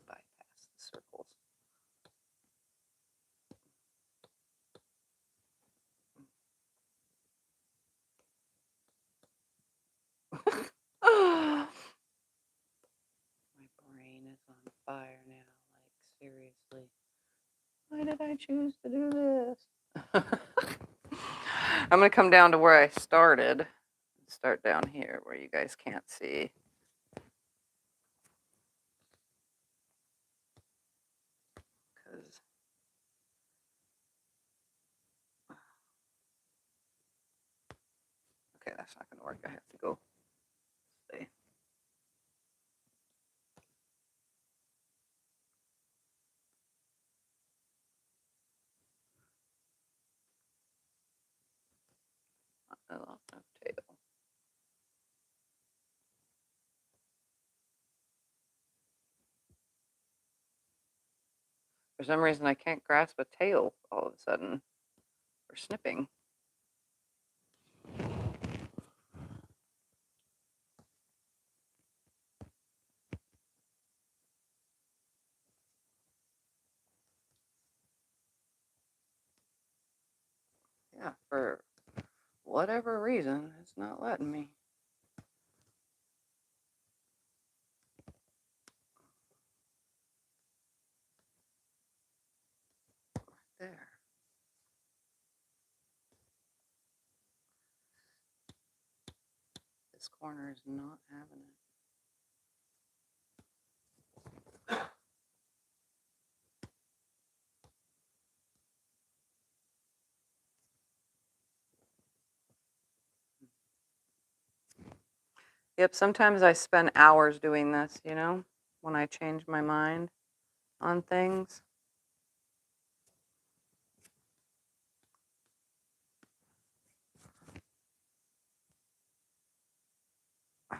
Bypass the circles. My brain is on fire now. Like, seriously. Why did I choose to do this? I'm going to come down to where I started. Start down here where you guys can't see. Because okay, that's not going to work. I have to go see. I lost no tail. For some reason, I can't grasp a tail all of a sudden for snipping. Yeah, for whatever reason, it's not letting me. Right there. This corner is not having it. Yep, sometimes I spend hours doing this, you know, when I change my mind on things. Oh,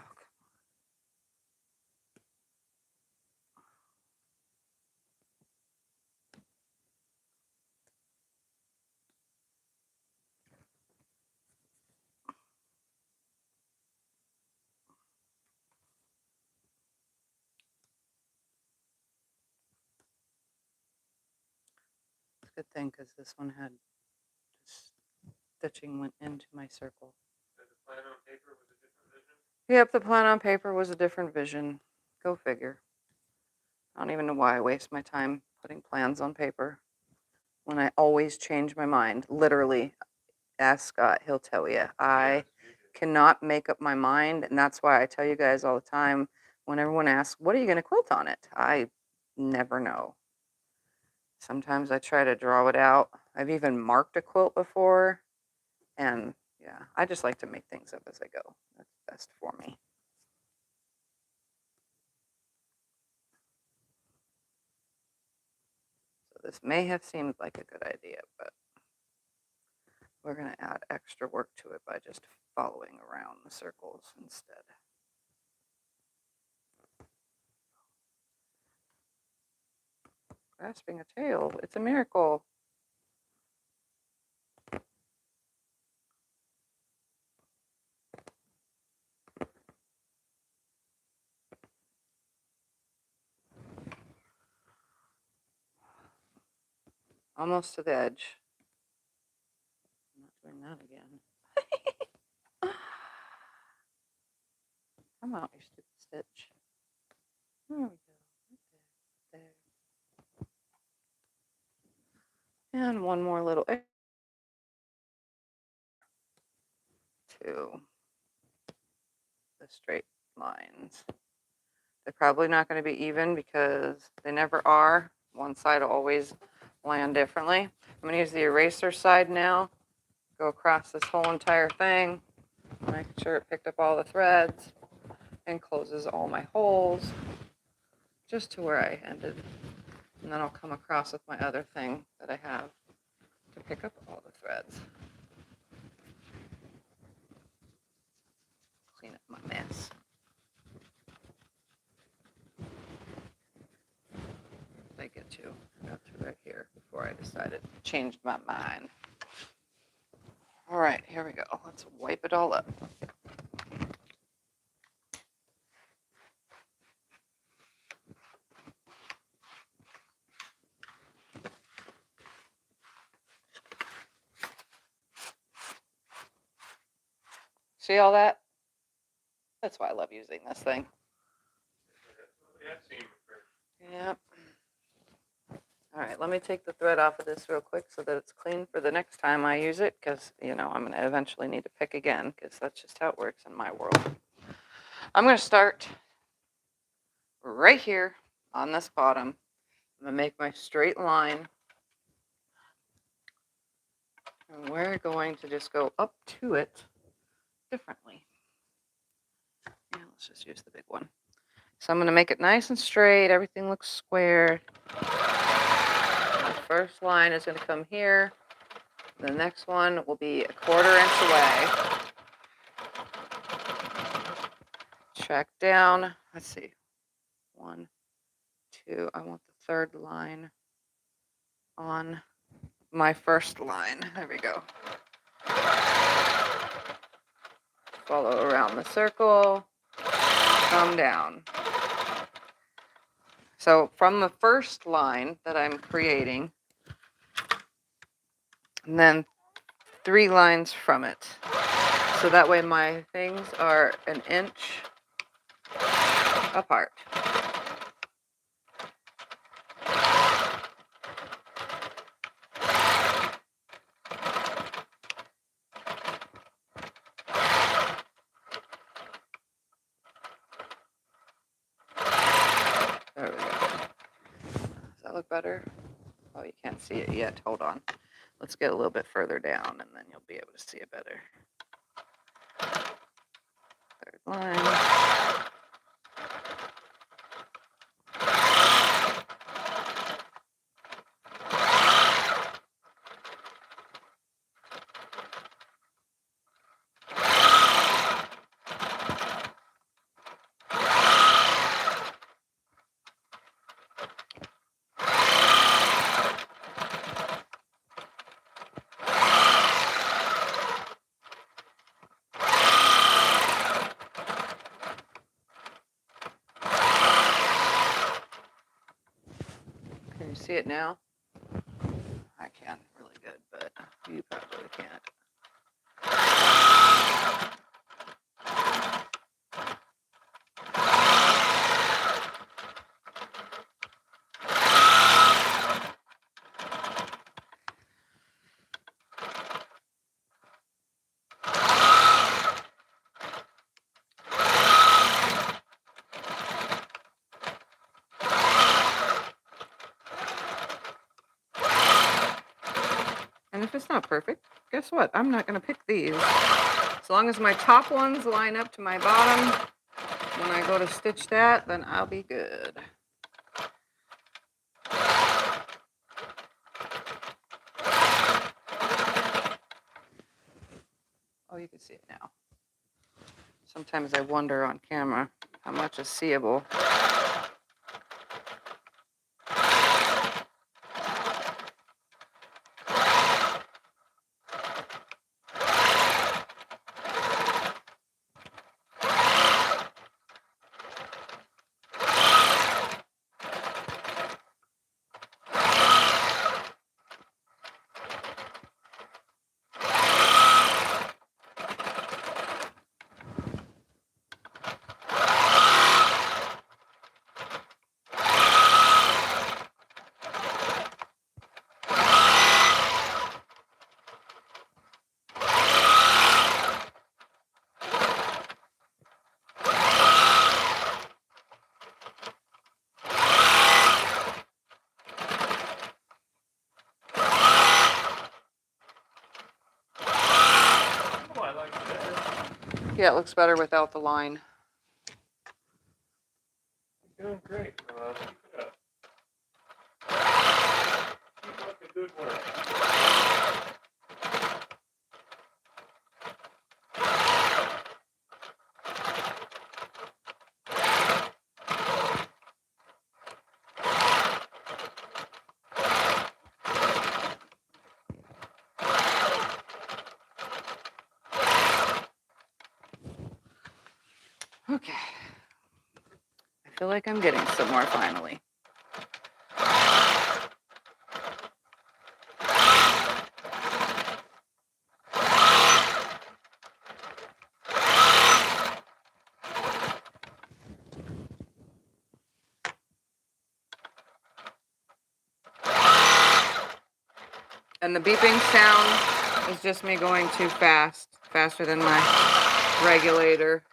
it's a good thing because this one had stitching went into my circle.
So the plan on paper was a different vision?
Yep, the plan on paper was a different vision. Go figure. I don't even know why I waste my time putting plans on paper when I always change my mind. Literally, ask Scott, he'll tell you. I
Yes, you did.
cannot make up my mind, and that's why I tell you guys all the time when everyone asks, what are you going to quilt on it? I never know. Sometimes I try to draw it out. I've even marked a quilt before, and yeah, I just like to make things up as I go. That's best for me. So this may have seemed like a good idea, but we're going to add extra work to it by just following around the circles instead. Grasping a tail, it's a miracle. Almost to the edge. I'm not doing that again. Come out, you stupid stitch. There we go. Right there. And one more little to the straight lines. They're probably not going to be even because they never are. One side will always land differently. I'm going to use the eraser side now. Go across this whole entire thing, making sure it picked up all the threads and closes all my holes just to where I ended. And then I'll come across with my other thing that I have to pick up all the threads. Clean up my mess. I get to. I got to right here before I decided to change my mind. All right, here we go. Let's wipe it all up. See all that? That's why I love using this thing.
Yeah, I've seen it before.
Yep. All right, let me take the thread off of this real quick so that it's clean for the next time I use it, because, you know, I'm going to eventually need to pick again, because that's just how it works in my world. I'm going to start right here on this bottom. I'm going to make my straight line. And we're going to just go up to it differently. Yeah, let's just use the big one. So I'm going to make it nice and straight. Everything looks square. The first line is going to come here. The next one will be 1/4 inch away. Track down. Let's see. 1, 2. I want the third line on my first line. There we go. Follow around the circle. Come down. So from the first line that I'm creating, and then 3 lines from it. So that way my things are 1 inch apart. There we go. Does that look better? Oh, you can't see it yet. Hold on. Let's get a little bit further down and then you'll be able to see it better. Third line. Can you see it now? I can really good, but you probably can't. And if it's not perfect, guess what? I'm not going to pick these. As long as my top ones line up to my bottom, when I go to stitch that, then I'll be good. Oh, you can see it now. Sometimes I wonder on camera how much is seeable. Yeah, it looks better without the line.
You're doing great. Keep it up. Keep up the good work.
Okay. I feel like I'm getting somewhere finally. And the beeping sound is just me going too fast, faster than my regulator.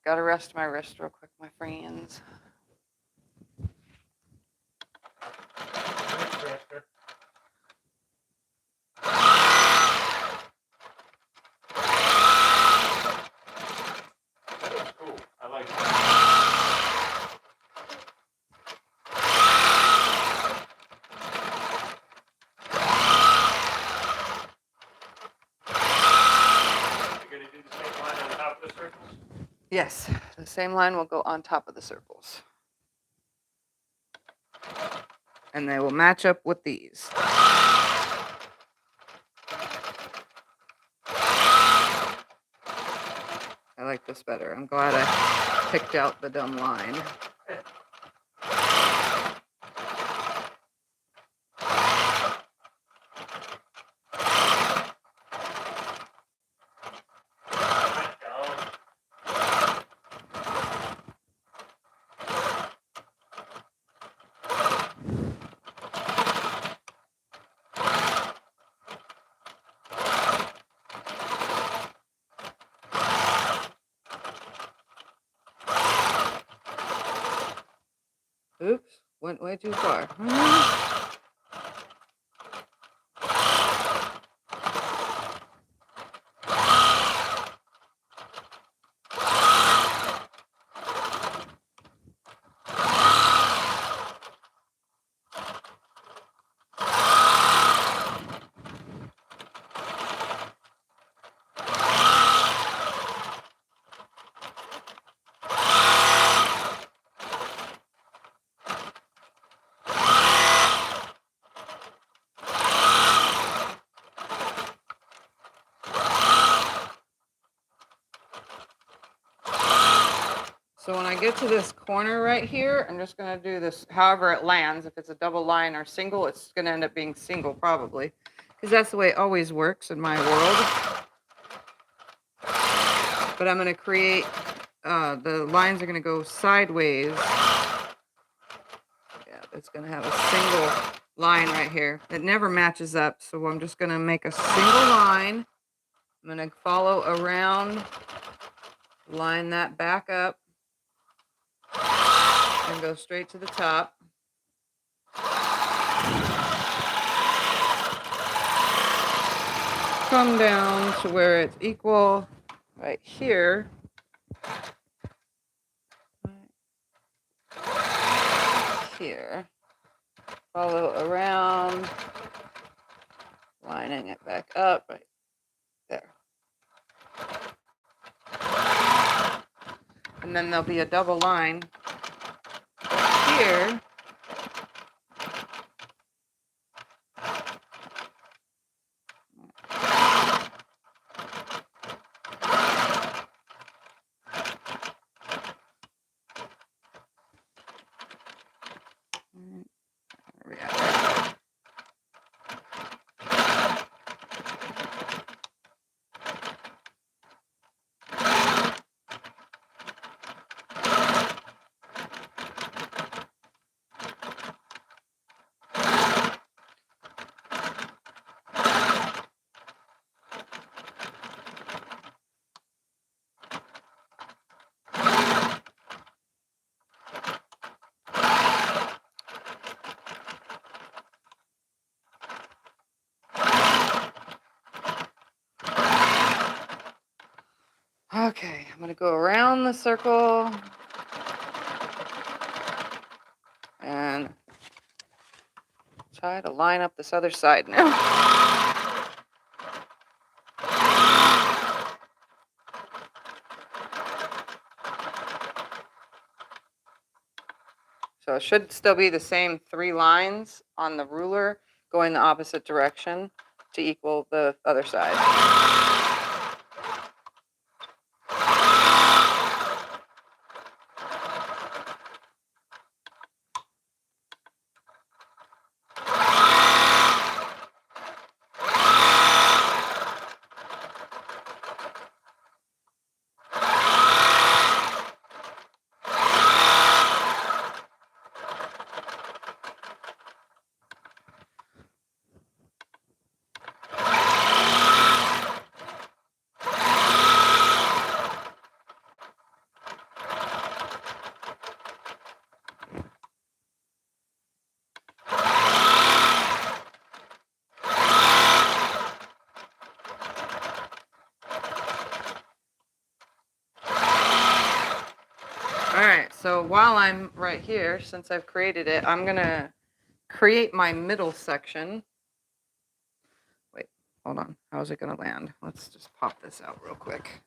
Gotta rest my wrist real quick, my friends.
Thanks, Chester. That looks cool. I like it. You're gonna do the same line on top of the circles?
Yes, the same line will go on top of the circles. And they will match up with these. I like this better. I'm glad I picked out the dumb line. Oops, went way too far. So when I get to this corner right here, I'm just going to do this however it lands. If it's a double line or single, it's going to end up being single probably, because that's the way it always works in my world. But I'm going to create, the lines are going to go sideways. Yeah, it's going to have a single line right here. It never matches up, so I'm just going to make a single line. I'm going to follow around, line that back up. And gonna go straight to the top. Come down to where it's equal right here. Here. Follow around, lining it back up right there. And then there'll be a double line here. Where we at? Okay, I'm gonna go around the circle and try to line up this other side now. So it should still be the same 3 lines on the ruler going the opposite direction to equal the other side. All right, so while I'm right here, since I've created it, I'm gonna create my middle section. Wait, hold on. How's it gonna land? Let's just pop this out real quick.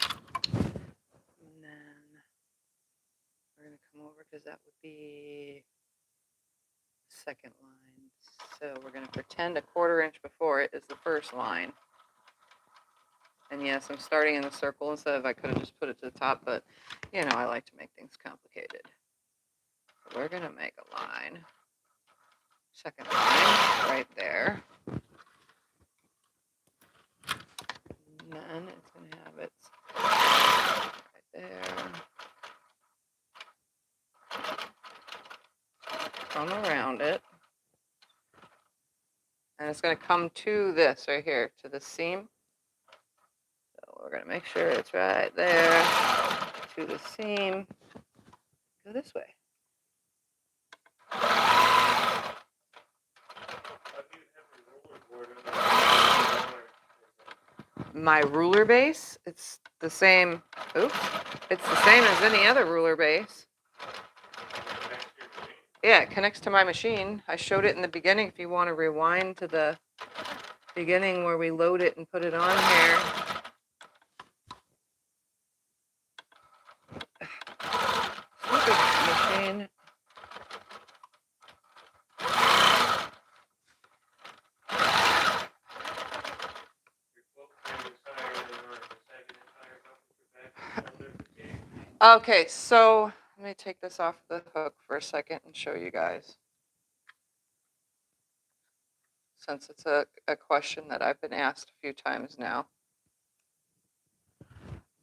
And then we're gonna come over because that would be second line. So we're gonna pretend a 1/4 inch before it is the first line. And yes, I'm starting in the circle instead of I could have just put it to the top, but you know, I like to make things complicated. So we're gonna make a line. Second line right there. And then it's gonna have its right there. Come around it. And it's gonna come to this right here, to the seam. So we're gonna make sure it's right there to the seam. Go this way. My ruler base, it's the same. Oops, it's the same as any other ruler base. Yeah, it connects to my machine. I showed it in the beginning. If you want to rewind to the beginning where we load it and put it on here. Stupid machine. Okay, so let me take this off the hook for a second and show you guys. Since it's a question that I've been asked a few times now.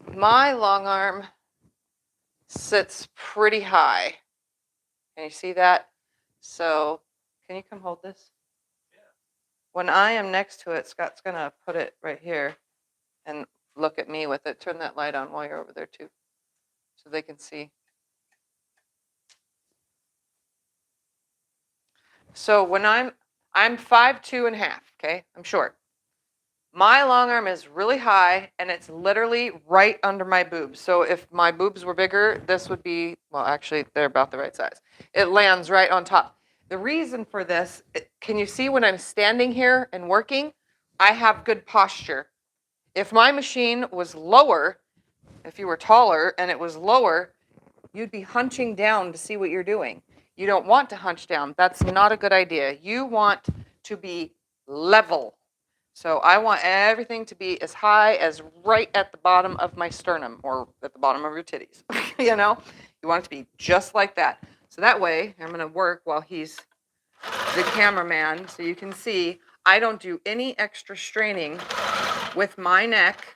My long arm sits pretty high. Can you see that? So can you come hold this? Yeah. When I am next to it, Scott's gonna put it right here. And look at me with it. Turn that light on while you're over there too, so they can see. So when I'm 5'2½", okay? I'm short. My long arm is really high and it's literally right under my boobs. So if my boobs were bigger, this would be, well, actually they're about the right size. It lands right on top. The reason for this, can you see when I'm standing here and working? I have good posture. If my machine was lower, if you were taller and it was lower, you'd be hunching down to see what you're doing. You don't want to hunch down. That's not a good idea. You want to be level. So I want everything to be as high as right at the bottom of my sternum or at the bottom of your titties. You know, you want it to be just like that. So that way, I'm going to work while he's the cameraman. So you can see I don't do any extra straining with my neck.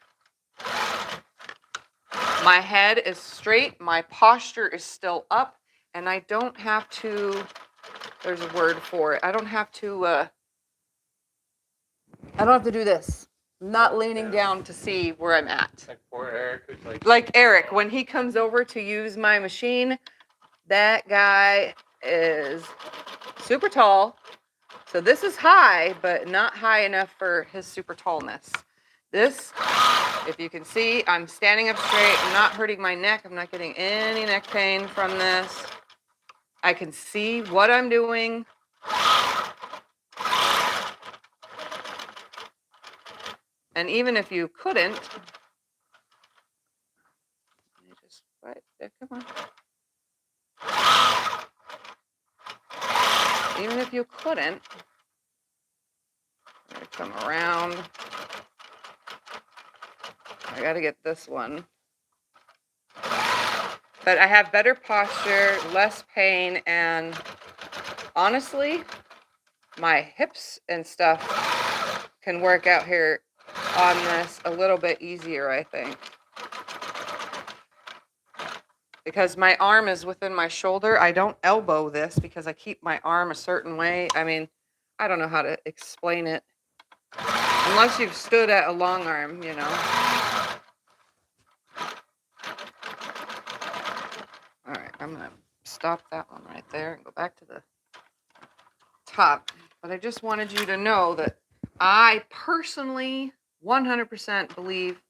My head is straight. My posture is still up. And I don't have to, there's a word for it. I don't have to do this. I'm not leaning down to see where I'm at.
Like poor Eric, who's
Like Eric, when he comes over to use my machine, that guy is super tall. So this is high, but not high enough for his super tallness. This, if you can see, I'm standing up straight. I'm not hurting my neck. I'm not getting any neck pain from this. I can see what I'm doing. And even if you couldn't, just right there, come on. Even if you couldn't, I'm gonna come around. I gotta get this one. But I have better posture, less pain, and honestly, my hips and stuff can work out here on this a little bit easier, I think. Because my arm is within my shoulder. I don't elbow this because I keep my arm a certain way. I mean, I don't know how to explain it. Unless you've stood at a long arm, you know. All right, I'm going to stop that one right there and go back to the top. But I just wanted you to know that I personally 100% believe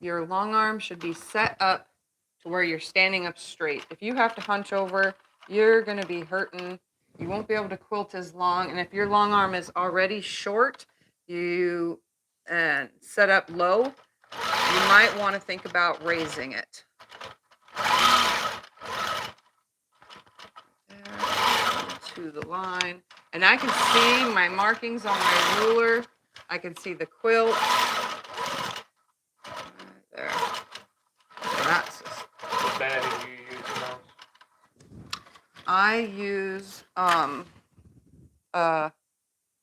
your long arm should be set up to where you're standing up straight. If you have to hunch over, you're going to be hurting. You won't be able to quilt as long. And if your long arm is already short, you set up low, you might want to think about raising it. To the line. And I can see my markings on my ruler. I can see the quilt. Right there. That's just...
What bag do you use the most?
I use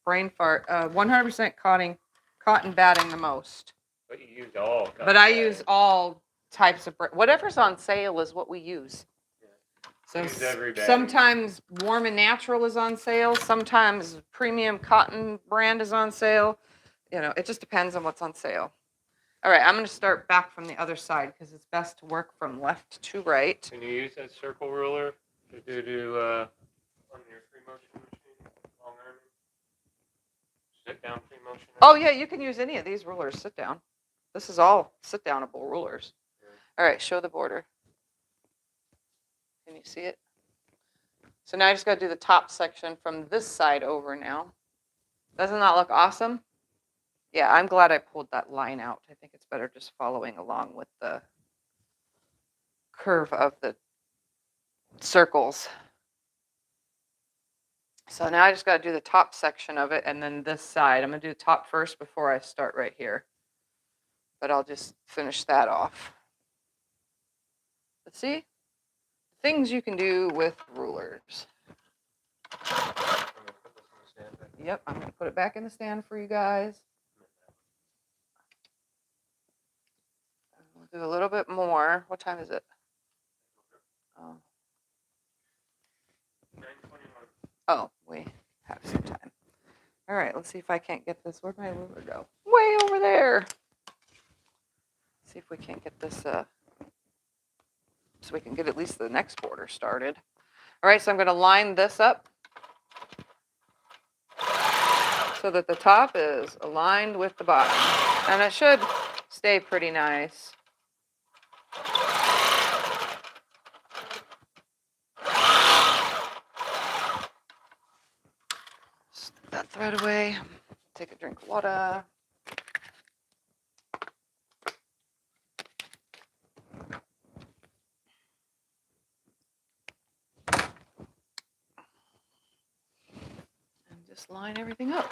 brain fart 100% cotton batting the most.
But you use all.
But I use all types of whatever's on sale is what we use. So sometimes Warm and Natural is on sale. Sometimes Premium Cotton brand is on sale. You know, it just depends on what's on sale. All right, I'm going to start back from the other side because it's best to work from left to right.
Can you use that circle ruler to do on your free motion machine, long arm? Sit down free motion.
Oh yeah, you can use any of these rulers. Sit down. This is all sit downable rulers. Yeah. All right, show the border. Can you see it? So now I just got to do the top section from this side over now. Doesn't that look awesome? Yeah, I'm glad I pulled that line out. I think it's better just following along with the curve of the circles. So now I just got to do the top section of it and then this side. I'm going to do the top first before I start right here. But I'll just finish that off. Let's see. Things you can do with rulers. Yep, I'm going to put it back in the stand for you guys. We'll do a little bit more. What time is it? Oh.
9:21.
Oh, we have some time. All right, let's see if I can't get this. Where'd my ruler go? Way over there. see if we can't get this, so we can get at least the next border started. All right, so I'm going to line this up so that the top is aligned with the bottom. And it should stay pretty nice. Stick that thread away. Take a drink of water. And just line everything up.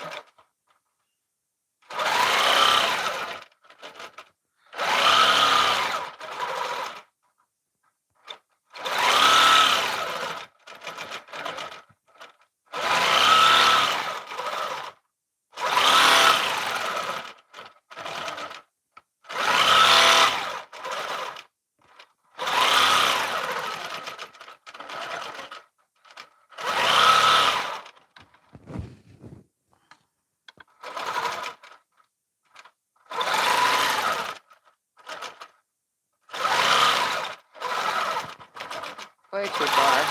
Way too far.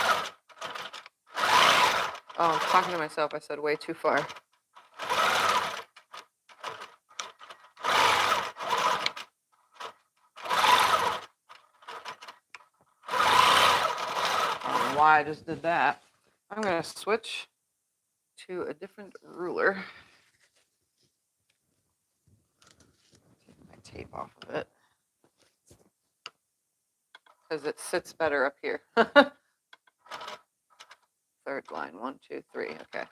Oh, I'm talking to myself. I said way too far. I don't know why I just did that. I'm going to switch to a different ruler. Take my tape off of it because it sits better up here. Third line, 1, 2, 3. Okay.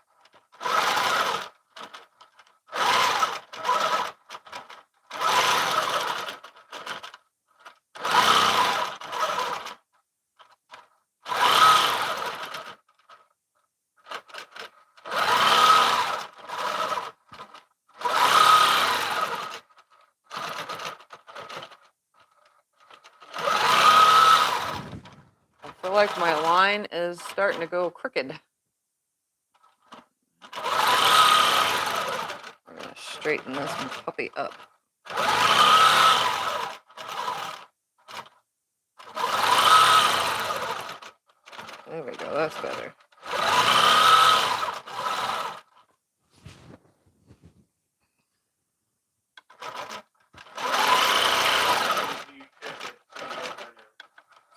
I feel like my line is starting to go crooked. We're going to straighten this puppy up. There we go, that's better.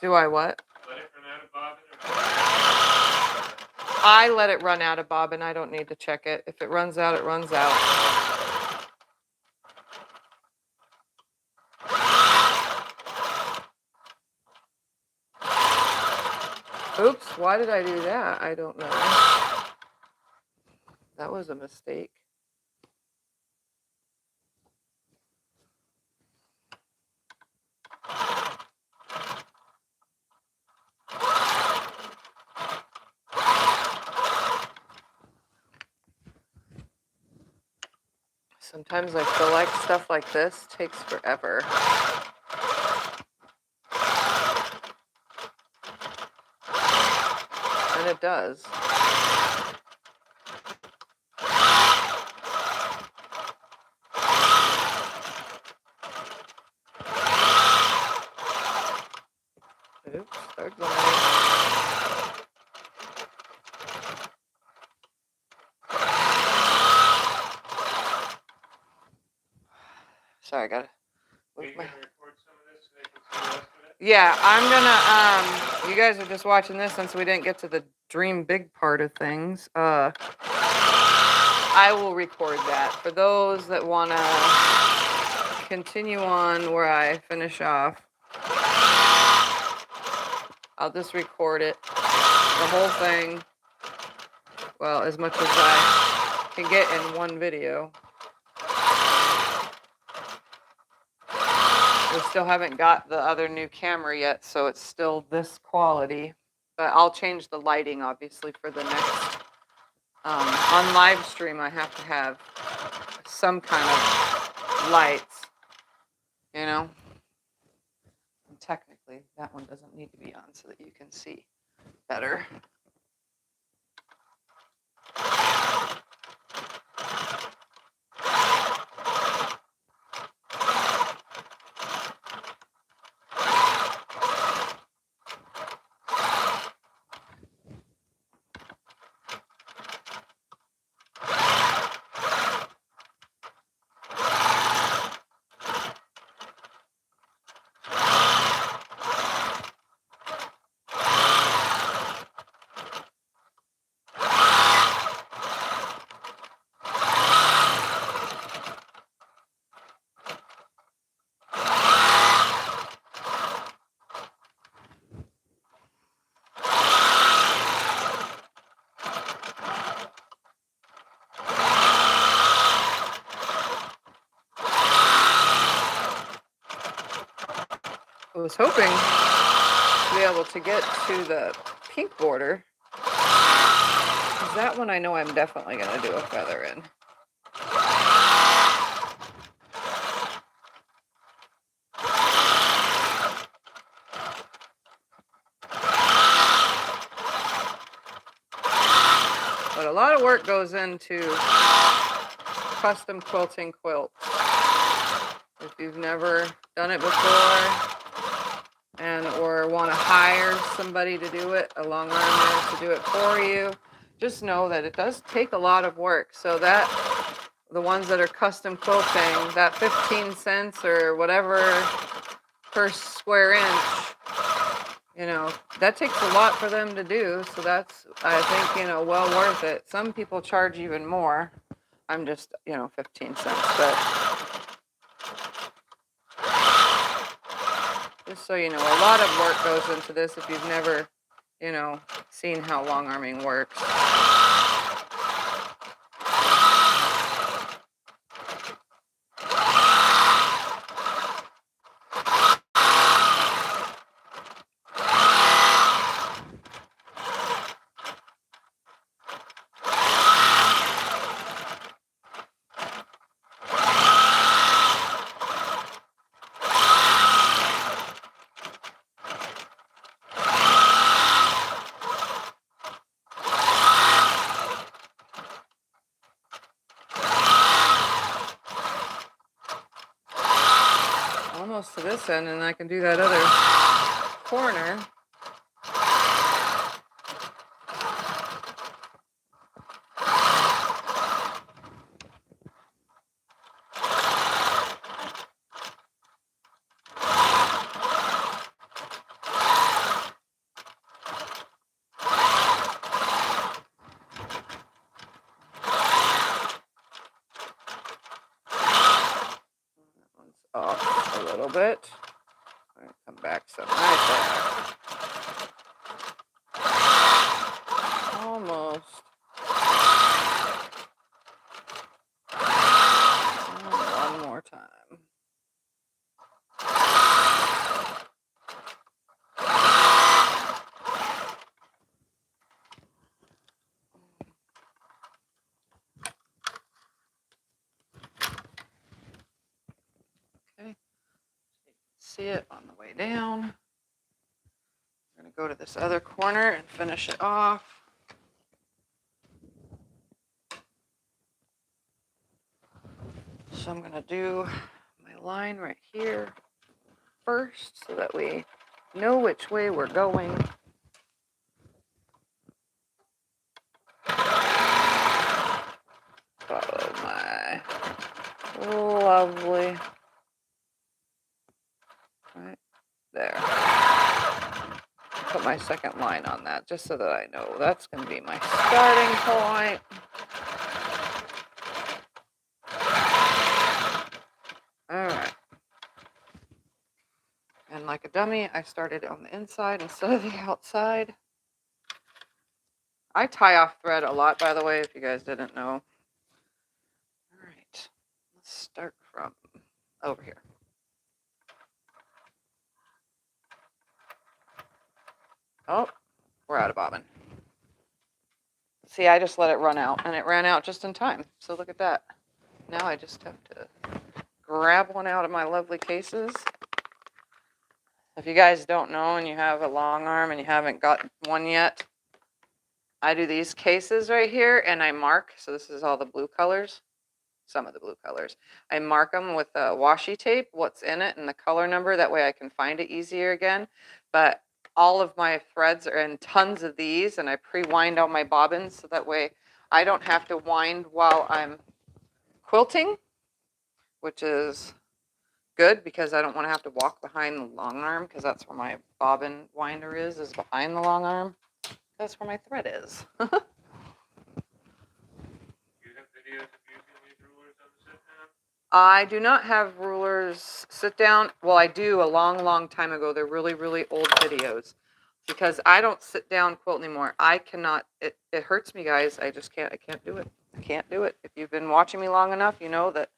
Do I what?
Let it run out of bobbin?
I let it run out of bobbin. I don't need to check it. If it runs out, it runs out. Oops, why did I do that? I don't know. That was a mistake. Sometimes I feel like stuff like this takes forever. And it does. Oops, third line. Sorry, I gotta
Are you
move my...
going to record some of this so they can see the rest of it?
Yeah, I'm gonna, you guys are just watching this since we didn't get to the dream big part of things. I will record that. For those that wanna continue on where I finish off, I'll just record it, the whole thing, well, as much as I can get in one video. We still haven't got the other new camera yet, so it's still this quality. But I'll change the lighting, obviously, for the next. On live stream, I have to have some kind of lights, you know? And technically, that one doesn't need to be on so that you can see better. was hoping to be able to get to the pink border. 'Cause that one I know I'm definitely going to do a feather in. But a lot of work goes into custom quilting quilts. If you've never done it before or want to hire somebody to do it, a long armer to do it for you, just know that it does take a lot of work. So that the ones that are custom quilting, that 15 cents or whatever per square inch, you know, that takes a lot for them to do. So that's, I think, you know, well worth it. Some people charge even more. I'm just, you know, 15 cents, but just so you know, a lot of work goes into this if you've never, you know, seen how long arming works. Almost to this end, and I can do that other corner. Off a little bit. All right, come back some right there. Almost. And one more time. Okay. See it on the way down. We're going to go to this other corner and finish it off. So I'm going to do my line right here first so that we know which way we're going. Follow my lovely, right there. Put my second line on that just so that I know that's going to be my starting point. All right. And like a dummy, I started on the inside instead of the outside. I tie off thread a lot, by the way, if you guys didn't know. All right. Let's start from over here. Oh, we're out of bobbin. See, I just let it run out, and it ran out just in time. So look at that. Now I just have to grab one out of my lovely cases. If you guys don't know and you have a long arm and you haven't got one yet, I do these cases right here and I mark. So this is all the blue colors, some of the blue colors. I mark them with a washi tape, what's in it and the color number. That way I can find it easier again. But all of my threads are in tons of these, and I pre-wind all my bobbins so that way I don't have to wind while I'm quilting, which is good because I don't want to have to walk behind the long arm, because that's where my bobbin winder is behind the long arm. That's where my thread is.
You have videos of using these rulers on the sit down?
I do not have rulers sit down. Well, I do a long time ago. They're really, really old videos because I don't sit down quilt anymore. I cannot, it hurts me, guys. I just can't, I can't do it. I can't do it. If you've been watching me long enough, you know that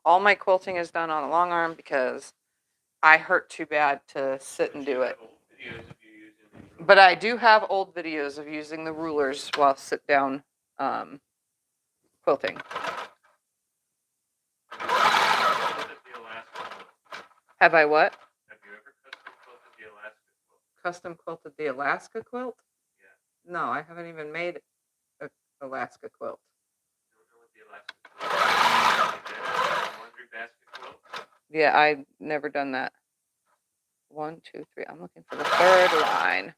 all my quilting is done on a long arm because I hurt too bad to sit
But
and
you
do
have
it.
old videos of you using the ruler.
But I do have old videos of using the rulers while sit down quilting.
Quilted the Alaska quilt.
Have I what?
Have you ever custom quilted the Alaska quilt?
Custom quilted the Alaska quilt?
Yeah.
No, I haven't even made a Alaska quilt.
You don't know what the Alaska quilt is? Laundry basket quilt?
Yeah, I've never done that. 1, 2, 3. I'm looking for the third line.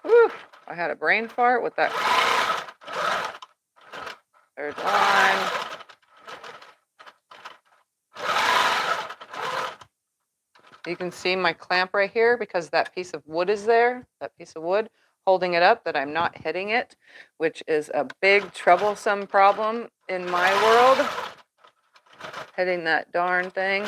Whew, I had a brain fart with that third line. You can see my clamp right here because that piece of wood is there, that piece of wood holding it up, that I'm not hitting it, which is a big troublesome problem in my world. Hitting that darn thing.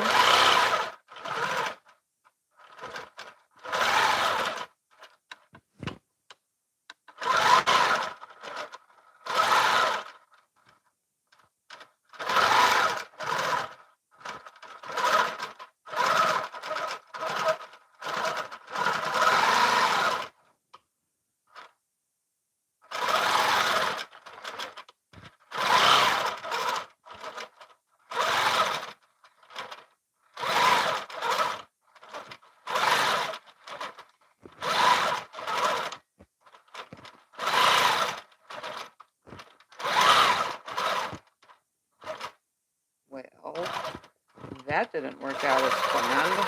Well, that didn't work out as planned.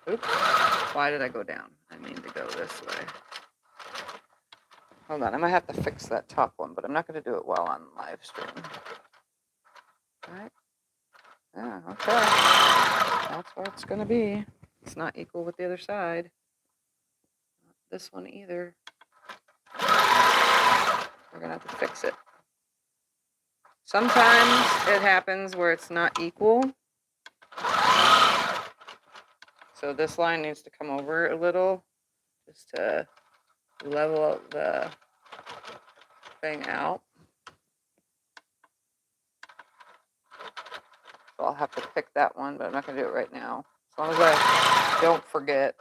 Oops. Why did I go down? I mean to go this way. Hold on, I might have to fix that top one, but I'm not going to do it while on live stream. All right. Yeah, okay. That's where it's going to be. It's not equal with the other side. Not this one either. We're going to have to fix it. Sometimes it happens where it's not equal. So this line needs to come over a little just to level the thing out. So I'll have to pick that one, but I'm not going to do it right now. As long as I don't forget.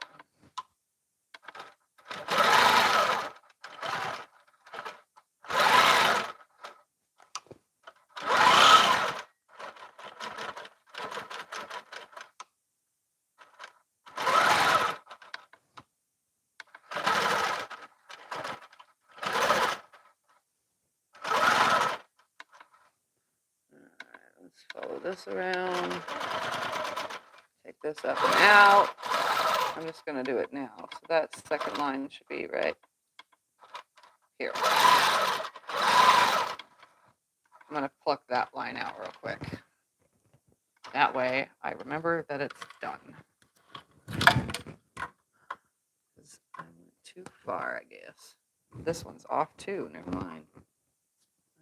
Let's follow this around. Take this up and out. I'm just going to do it now. So that second line should be right here. I'm going to pluck that line out real quick. That way I remember that it's done. Because I went too far, I guess. This one's off too. Never mind.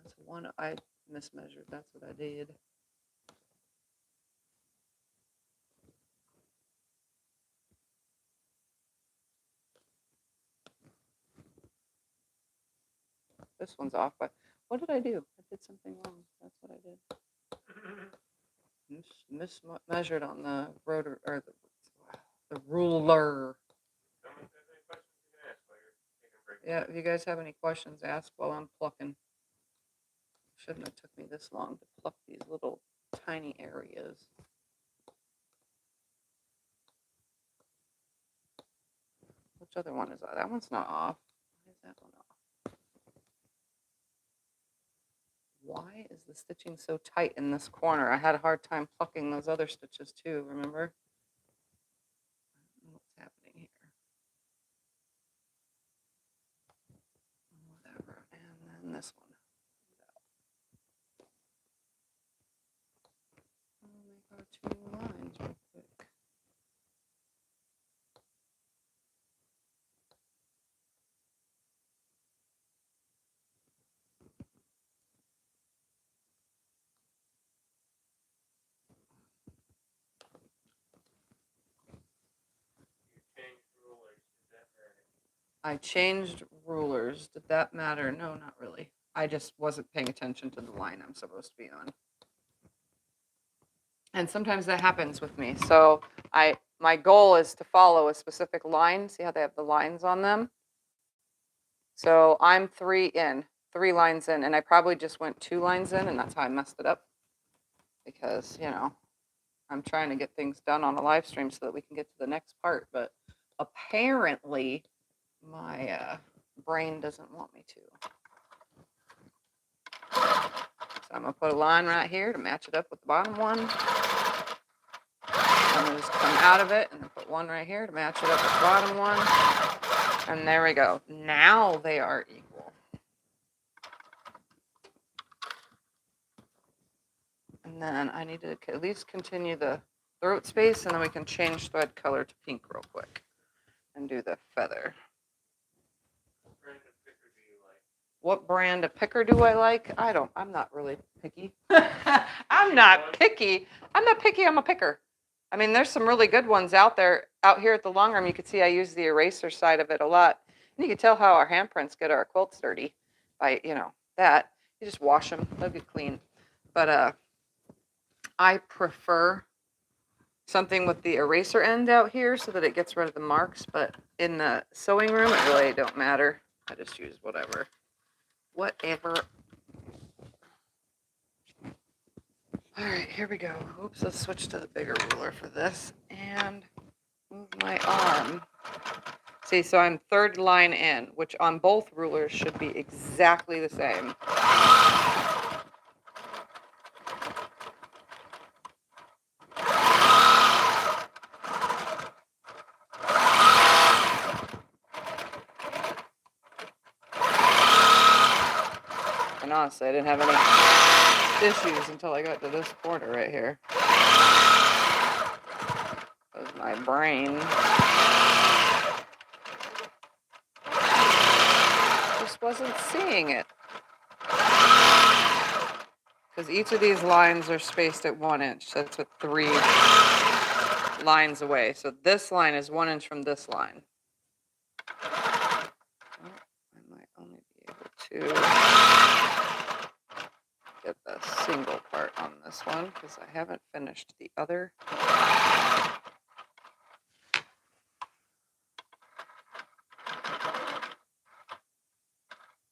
That's one I mismeasured. That's what I did. This one's off, but what did I do? I did something wrong. That's what I did. Mismeasured on the rotor or the ruler. Yeah, if you guys have any questions, ask while I'm plucking. Shouldn't have took me this long to pluck these little tiny areas. Which other one is that? That one's not off. Why is that one off? Why is the stitching so tight in this corner? I had a hard time plucking those other stitches too, remember? I don't know what's happening here. Whatever. And then this one. I'll make our two lines real quick. I changed rulers. Did that matter? No, not really. I just wasn't paying attention to the line I'm supposed to be on. And sometimes that happens with me. So my goal is to follow a specific line. See how they have the lines on them? So I'm 3 lines in, and I probably just went 2 lines in, and that's how I messed it up. Because, I'm trying to get things done on a live stream so that we can get to the next part, but apparently my brain doesn't want me to. So I'm gonna put a line right here to match it up with the bottom one. I'm gonna just come out of it and then put one right here to match it up with the bottom one. And there we go. Now they are equal. And then I need to at least continue the throat space, and then we can change thread color to pink real quick and do the feather. What brand of picker do I like? I'm not really picky. I'm not picky. I'm a picker. I mean, there's some really good ones out there. Out here at the long arm, you can see I use the eraser side of it a lot. And you can tell how our handprints get our quilts dirty by, that. You just wash them, they'll get clean. But I prefer something with the eraser end out here so that it gets rid of the marks. But in the sewing room, it really don't matter. I just use whatever. All right, here we go. Oops, let's switch to the bigger ruler for this and move my arm. See, so I'm 3rd line in, which on both rulers should be exactly the same. And honestly, I didn't have any issues until I got to this corner right here. That was my brain. Just wasn't seeing it. Because each of these lines are spaced at 1 inch. That's what 3 lines away. So this line is 1 inch from this line. I might only be able to get the single part on this one because I haven't finished the other.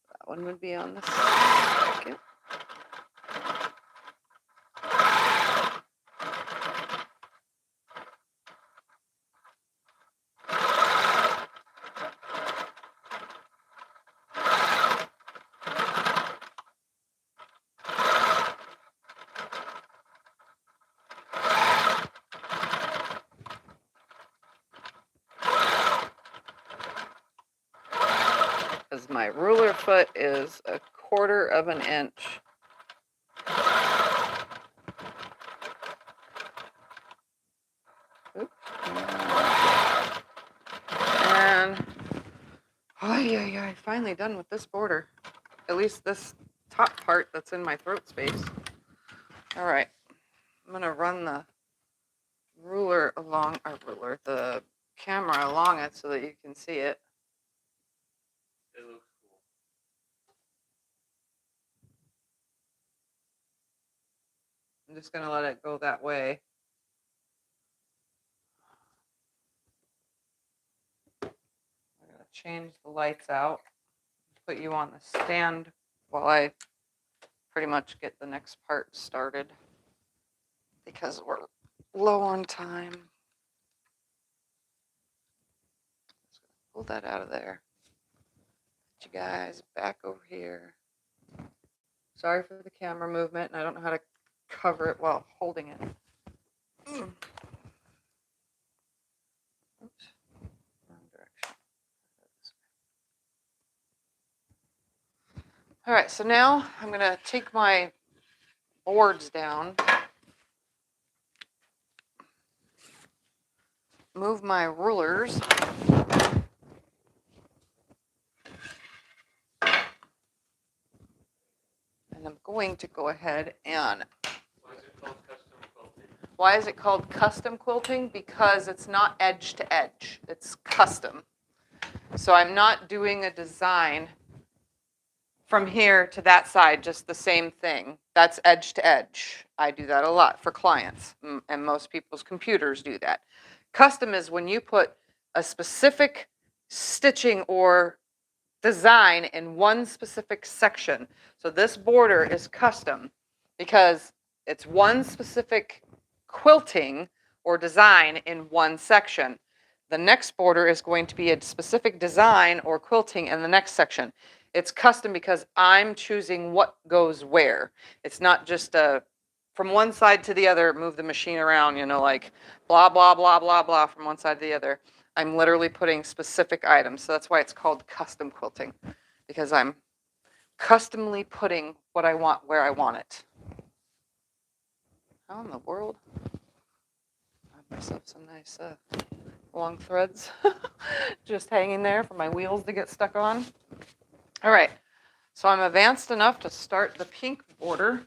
That one would be on the second. Because my ruler foot is 1/4 of an inch. Oops. And finally done with this border. At least this top part that's in my throat space. All right, I'm gonna run the ruler along the camera along it so that you can see it.
It looks cool.
I'm just gonna let it go that way. I'm gonna change the lights out, put you on the stand while I pretty much get the next part started because we're low on time. Just gonna pull that out of there. Put you guys back over here. Sorry for the camera movement, and I don't know how to cover it while holding it. Oops, wrong direction. All right, so now I'm going to take my boards down, move my rulers, and I'm going to go ahead and... Why is it called custom quilting? Because it's not edge to edge. It's custom. So I'm not doing a design from here to that side, just the same thing. That's edge to edge. I do that a lot for clients, and most people's computers do that. Custom is when you put a specific stitching or design in one specific section. So this border is custom because it's one specific quilting or design in one section. The next border is going to be a specific design or quilting in the next section. It's custom because I'm choosing what goes where. It's not just from one side to the other, move the machine around, like blah, blah, blah, blah, blah, from one side to the other. I'm literally putting specific items. So that's why it's called custom quilting, because I'm customly putting what I want where I want it. How in the world? I have myself some nice long threads just hanging there for my wheels to get stuck on. All right, so I'm advanced enough to start the pink border.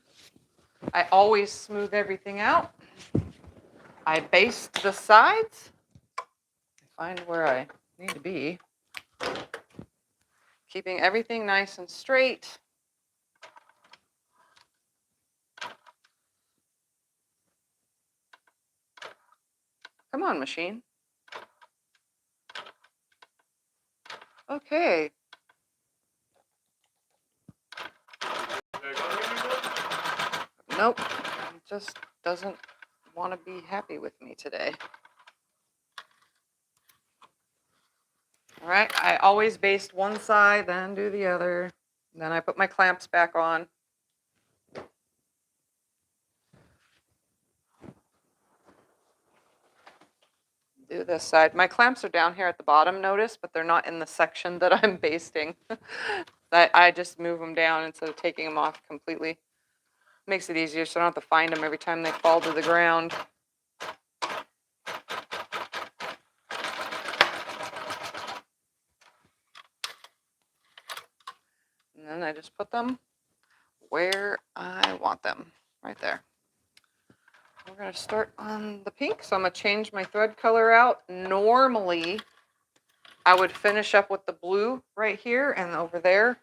I always smooth everything out. I baste the sides. Find where I need to be. Keeping everything nice and straight. Come on, machine. Okay. Nope, it just doesn't want to be happy with me today. All right, I always baste one side, then do the other. Then I put my clamps back on. Do this side. My clamps are down here at the bottom, notice, but they're not in the section that I'm basting. I just move them down instead of taking them off completely. Makes it easier so I don't have to find them every time they fall to the ground. And then I just put them where I want them, right there. We're going to start on the pink, so I'm going to change my thread color out. Normally, I would finish up with the blue right here and over there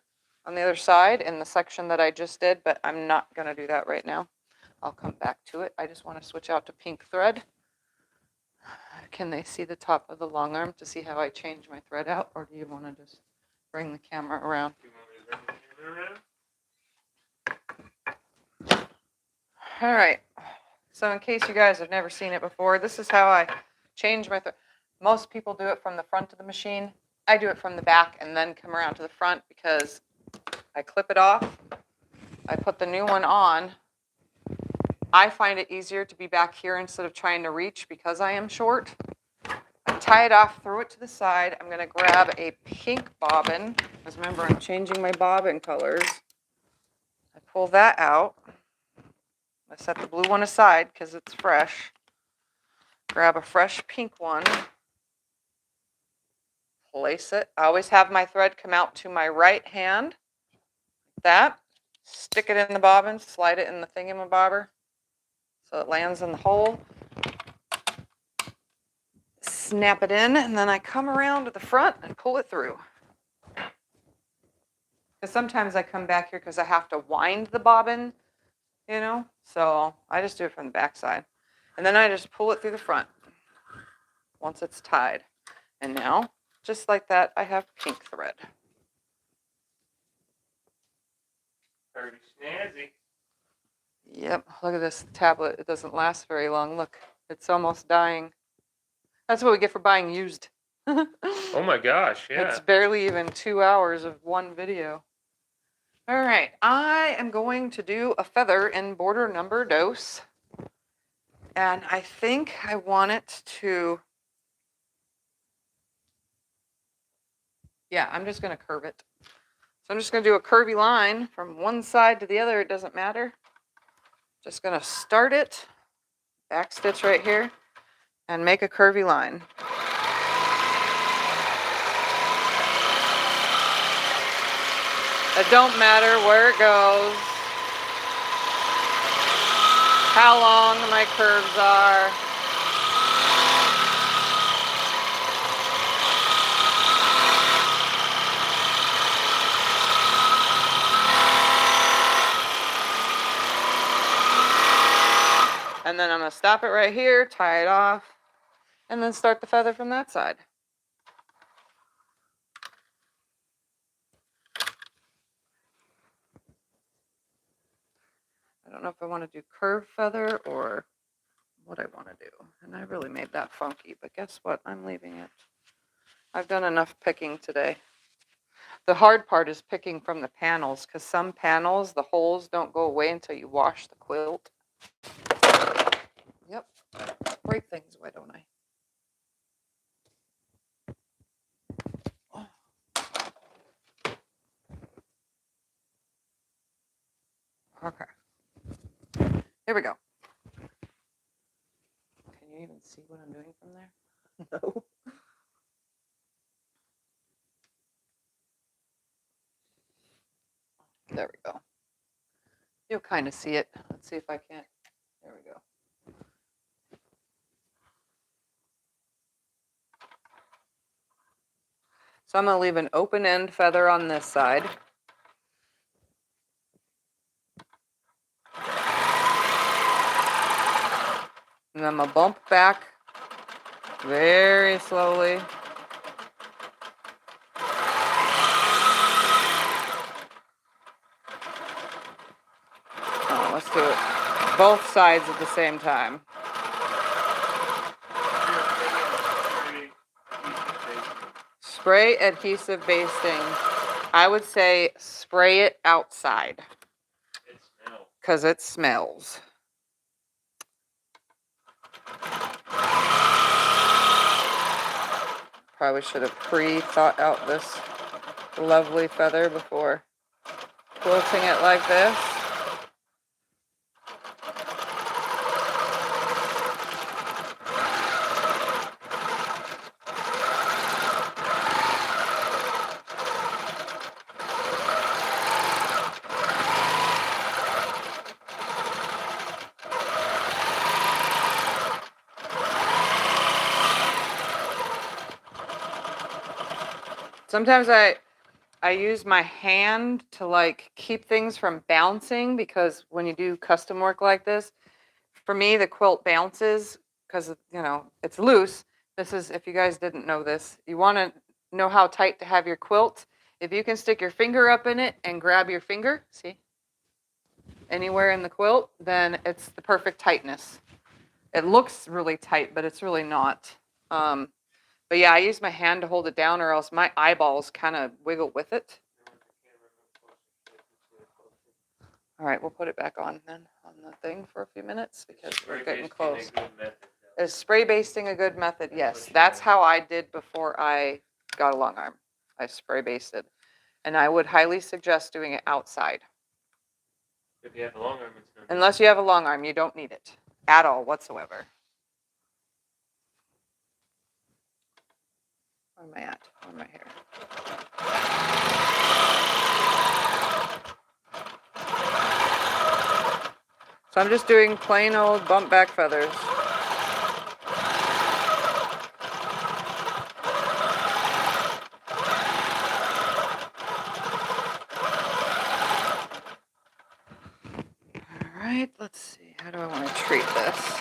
on the other side in the section that I just did, but I'm not going to do that right now. I'll come back to it. I just want to switch out to pink thread. Can they see the top of the long arm to see how I change my thread out, or do you want to just bring the camera around? All right. So in case you guys have never seen it before, this is how I change my thread. Most people do it from the front of the machine. I do it from the back and then come around to the front because I clip it off. I put the new one on. I find it easier to be back here instead of trying to reach because I am short. I tie it off, throw it to the side. I'm going to grab a pink bobbin, because remember I'm changing my bobbin colors. I pull that out. I set the blue one aside because it's fresh. Grab a fresh pink one. Place it. I always have my thread come out to my right hand. That. Stick it in the bobbin, slide it in the thingamabobber so it lands in the hole. Snap it in, and then I come around to the front and pull it through. Because sometimes I come back here because I have to wind the bobbin, so I just do it from the back side. And then I just pull it through the front once it's tied. And now, just like that, I have pink thread.
Pretty snazzy.
Yep, look at this tablet. It doesn't last very long. Look, it's almost dying. That's what we get for buying used.
Oh my gosh, yeah.
It's barely even 2 hours of one video. All right, I am going to do a feather in border number dos. And I think I want it to, I'm just going to curve it. So I'm just going to do a curvy line from one side to the other. It doesn't matter. Just going to start it, back stitch right here, and make a curvy line. It don't matter where it goes, how long my curves are. And then I'm going to stop it right here, tie it off, and then start the feather from that side. I don't know if I want to do curved feather or what I want to do. And I really made that funky, but guess what? I'm leaving it. I've done enough picking today. The hard part is picking from the panels, because some panels, the holes don't go away until you wash the quilt. Yep, break things, why don't I? Okay, here we go. Can you even see what I'm doing from there? No. There we go. You'll kind of see it. Let's see if I can't. There we go. So I'm going to leave an open end feather on this side. And I'm going to bump back very slowly. Oh, let's do it both sides at the same time. Spray adhesive basting. I would say spray it outside.
It smells.
Because it smells. Probably should have pre-thought out this lovely feather before quilting it like this. Sometimes I use my hand to like keep things from bouncing, because when you do custom work like this, for me the quilt bounces because you know it's loose. This is, if you guys didn't know this, you want to know how tight to have your quilt. If you can stick your finger up in it and grab your finger, see, anywhere in the quilt, then it's the perfect tightness. It looks really tight, but it's really not. But yeah, I use my hand to hold it down, or else my eyeballs kind of wiggle with it. All right, we'll put it back on then on the thing for a few minutes because we're getting close. Is spray basting a good method? Yes, that's how I did before I got a long arm. I spray basted, and I would highly suggest doing it outside.
If you have a long arm, it's not.
Unless you have a long arm, you don't need it at all whatsoever. Where am I at? On my hair. So I'm just doing plain old bump back feathers. All right, let's see. How do I want to treat this?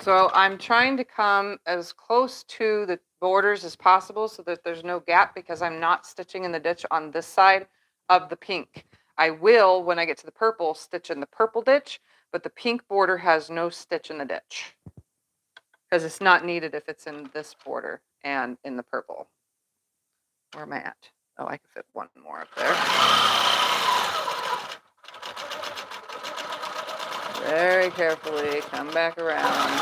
So I'm trying to come as close to the borders as possible so that there's no gap, because I'm not stitching in the ditch on this side of the pink. I will, when I get to the purple, stitch in the purple ditch, but the pink border has no stitch in the ditch because it's not needed if it's in this border and in the purple. Where am I at? Oh, I can fit one more up there. Very carefully, come back around.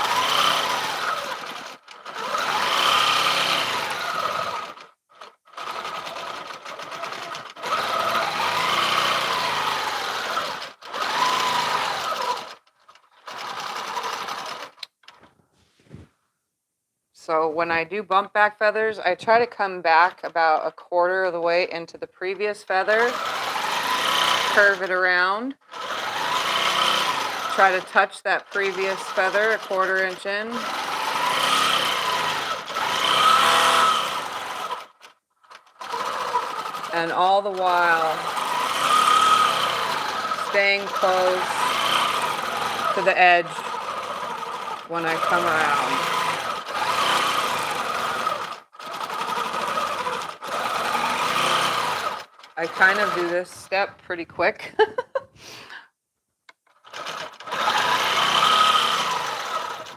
So when I do bump back feathers, I try to come back about a quarter of the way into the previous feather, curve it around, try to touch that previous feather a quarter inch in. And all the while, staying close to the edge when I come around. I kind of do this step pretty quick.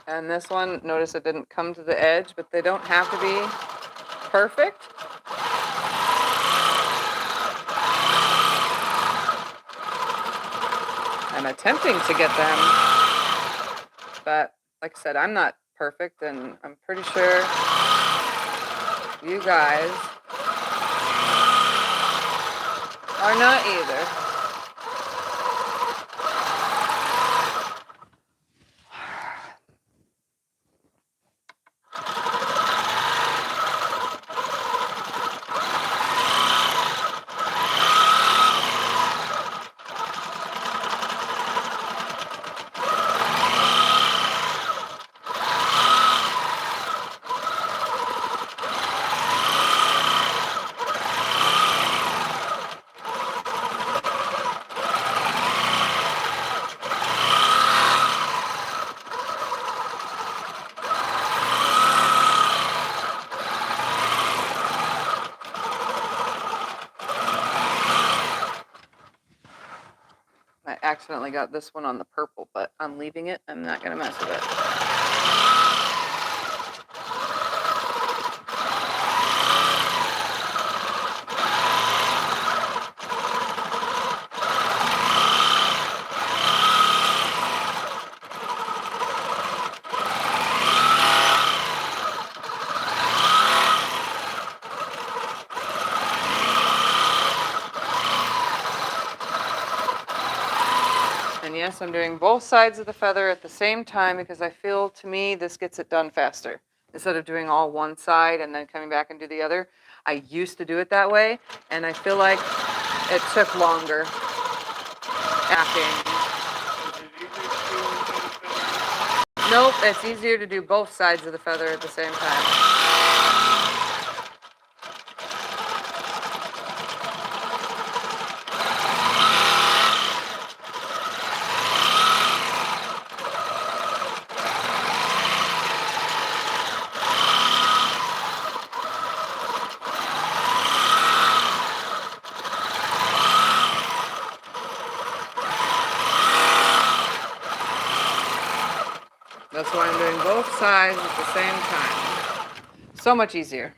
And this one, notice it didn't come to the edge, but they don't have to be perfect. I'm attempting to get them, but like I said, I'm not perfect, and I'm pretty sure you guys are not either. I accidentally got this one on the purple, but I'm leaving it. I'm not going to mess with it. And yes, I'm doing both sides of the feather at the same time because I feel, to me, this gets it done faster. Instead of doing all one side and then coming back and do the other. I used to do it that way, and I feel like it took longer. Acting. Nope, it's easier to do both sides of the feather at the same time. That's why I'm doing both sides at the same time. So much easier.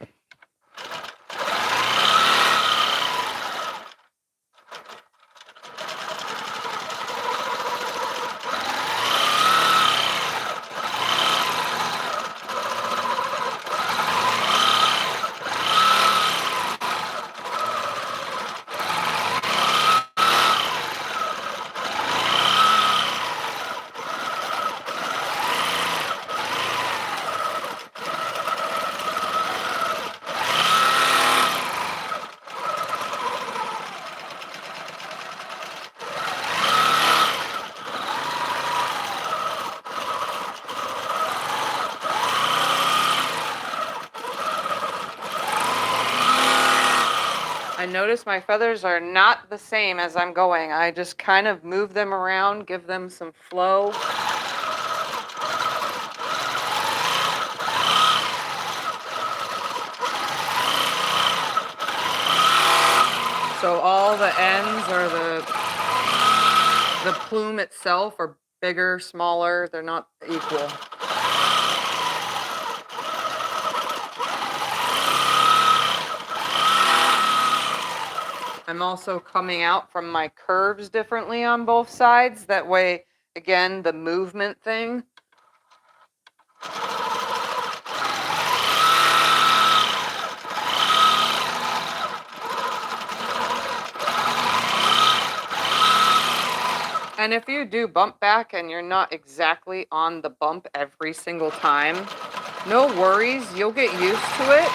I notice my feathers are not the same as I'm going. I just kind of move them around, give them some flow. So all the ends or the plume itself are bigger, smaller, they're not equal. I'm also coming out from my curves differently on both sides. That way, again, the movement thing. And if you do bump back and you're not exactly on the bump every single time, No worries, you'll get used to it.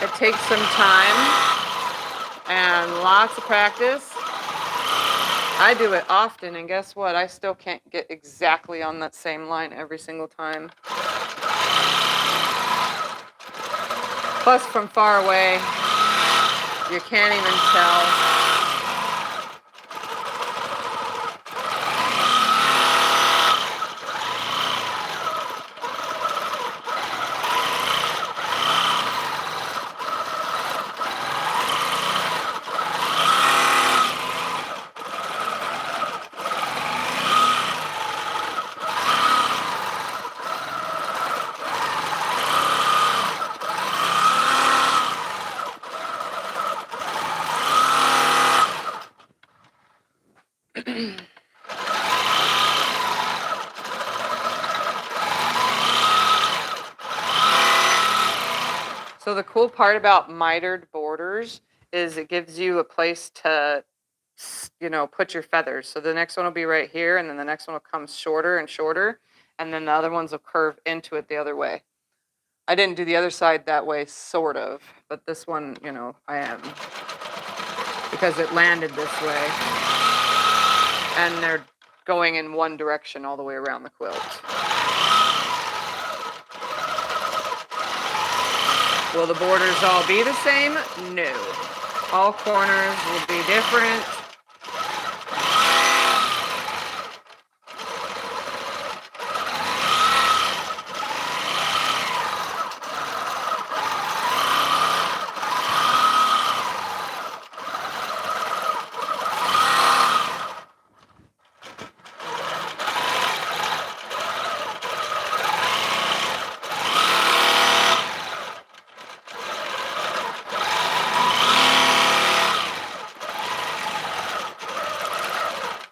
It takes some time and lots of practice. I do it often, and guess what? I still can't get exactly on that same line every single time. Plus, from far away, you can't even tell. So the cool part about mitered borders is it gives you a place to, put your feathers. So the next one will be right here, and then the next one will come shorter and shorter, and then the other ones will curve into it the other way. I didn't do the other side that way, sort of, but this one, I am. Because it landed this way. And they're going in one direction all the way around the quilt. Will the borders all be the same? No. All corners will be different.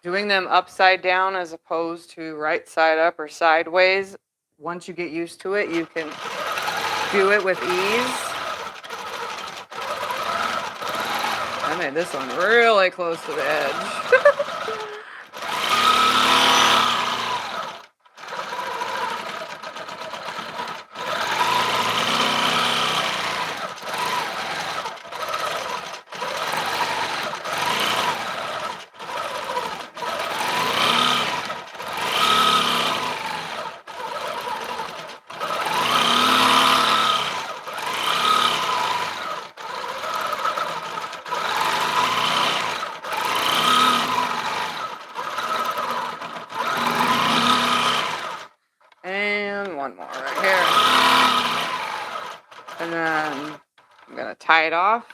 Doing them upside down as opposed to right side up or sideways, once you get used to it, you can do it with ease. I made this one really close to the edge. And one more right here. And then I'm going to tie it off.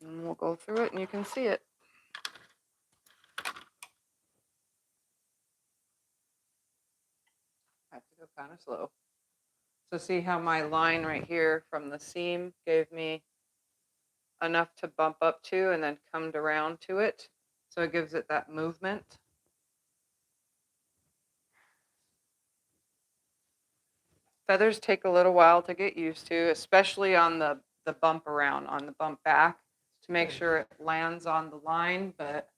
And we'll go through it and you can see it. I have to go kind of slow. So see how my line right here from the seam gave me enough to bump up to and then come around to it. So it gives it that movement. Feathers take a little while to get used to, especially on the bump around, on the bump back, to make sure it lands on the line. But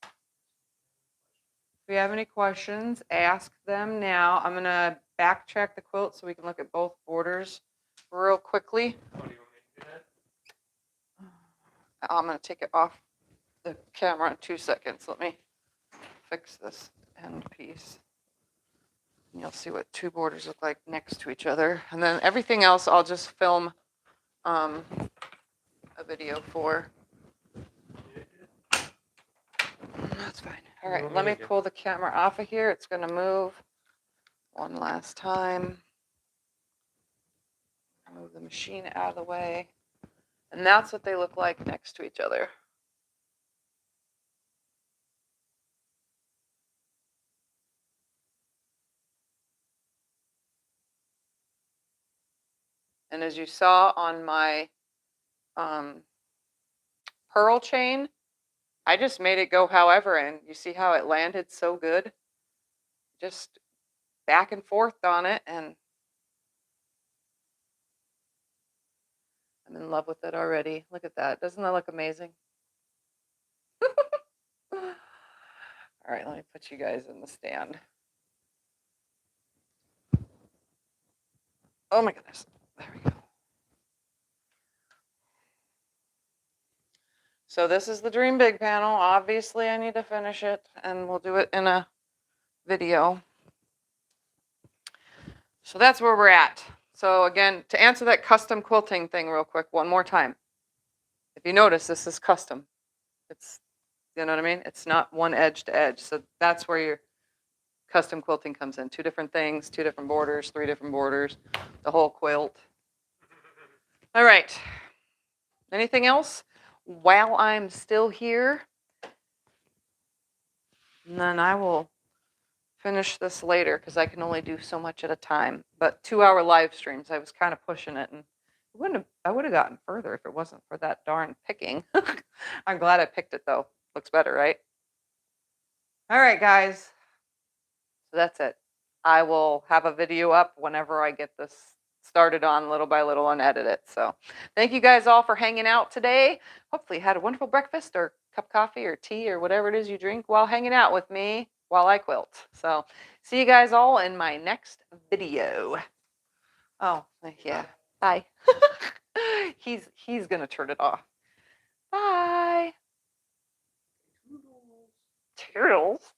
if you have any questions, ask them now. I'm going to backtrack the quilt so we can look at both borders real quickly.
How do you want me to do that?
I'm going to take it off the camera in 2 seconds. Let me fix this end piece. And you'll see what two borders look like next to each other. And then everything else I'll just film a video for. That's fine. All right, let me pull the camera off of here. It's going to move one last time. Move the machine out of the way. And that's what they look like next to each other. And as you saw on my pearl chain, I just made it go however, and you see how it landed so good? Just back and forth on it, and I'm in love with it already. Look at that. Doesn't that look amazing? All right, let me put you guys in the stand. Oh my goodness. There we go. So this is the Dream Big panel. Obviously, I need to finish it, and we'll do it in a video. So that's where we're at. So again, to answer that custom quilting thing real quick, one more time. If you notice, this is custom. It's, you know what I mean? It's not one edge to edge. So that's where your custom quilting comes in. 2 different things, 2 different borders, 3 different borders, the whole quilt. All right. Anything else while I'm still here? And then I will finish this later because I can only do so much at a time. But 2-hour live streams, I was kind of pushing it, and I would have gotten further if it wasn't for that darn picking. I'm glad I picked it though. Looks better, right? All right, guys. So that's it. I will have a video up whenever I get this started on little by little and edit it. So thank you guys all for hanging out today. Hopefully you had a wonderful breakfast or cup of coffee or tea or whatever it is you drink while hanging out with me while I quilt. So see you guys all in my next video. Oh, yeah. Bye. He's gonna turn it off. Bye. Toodles.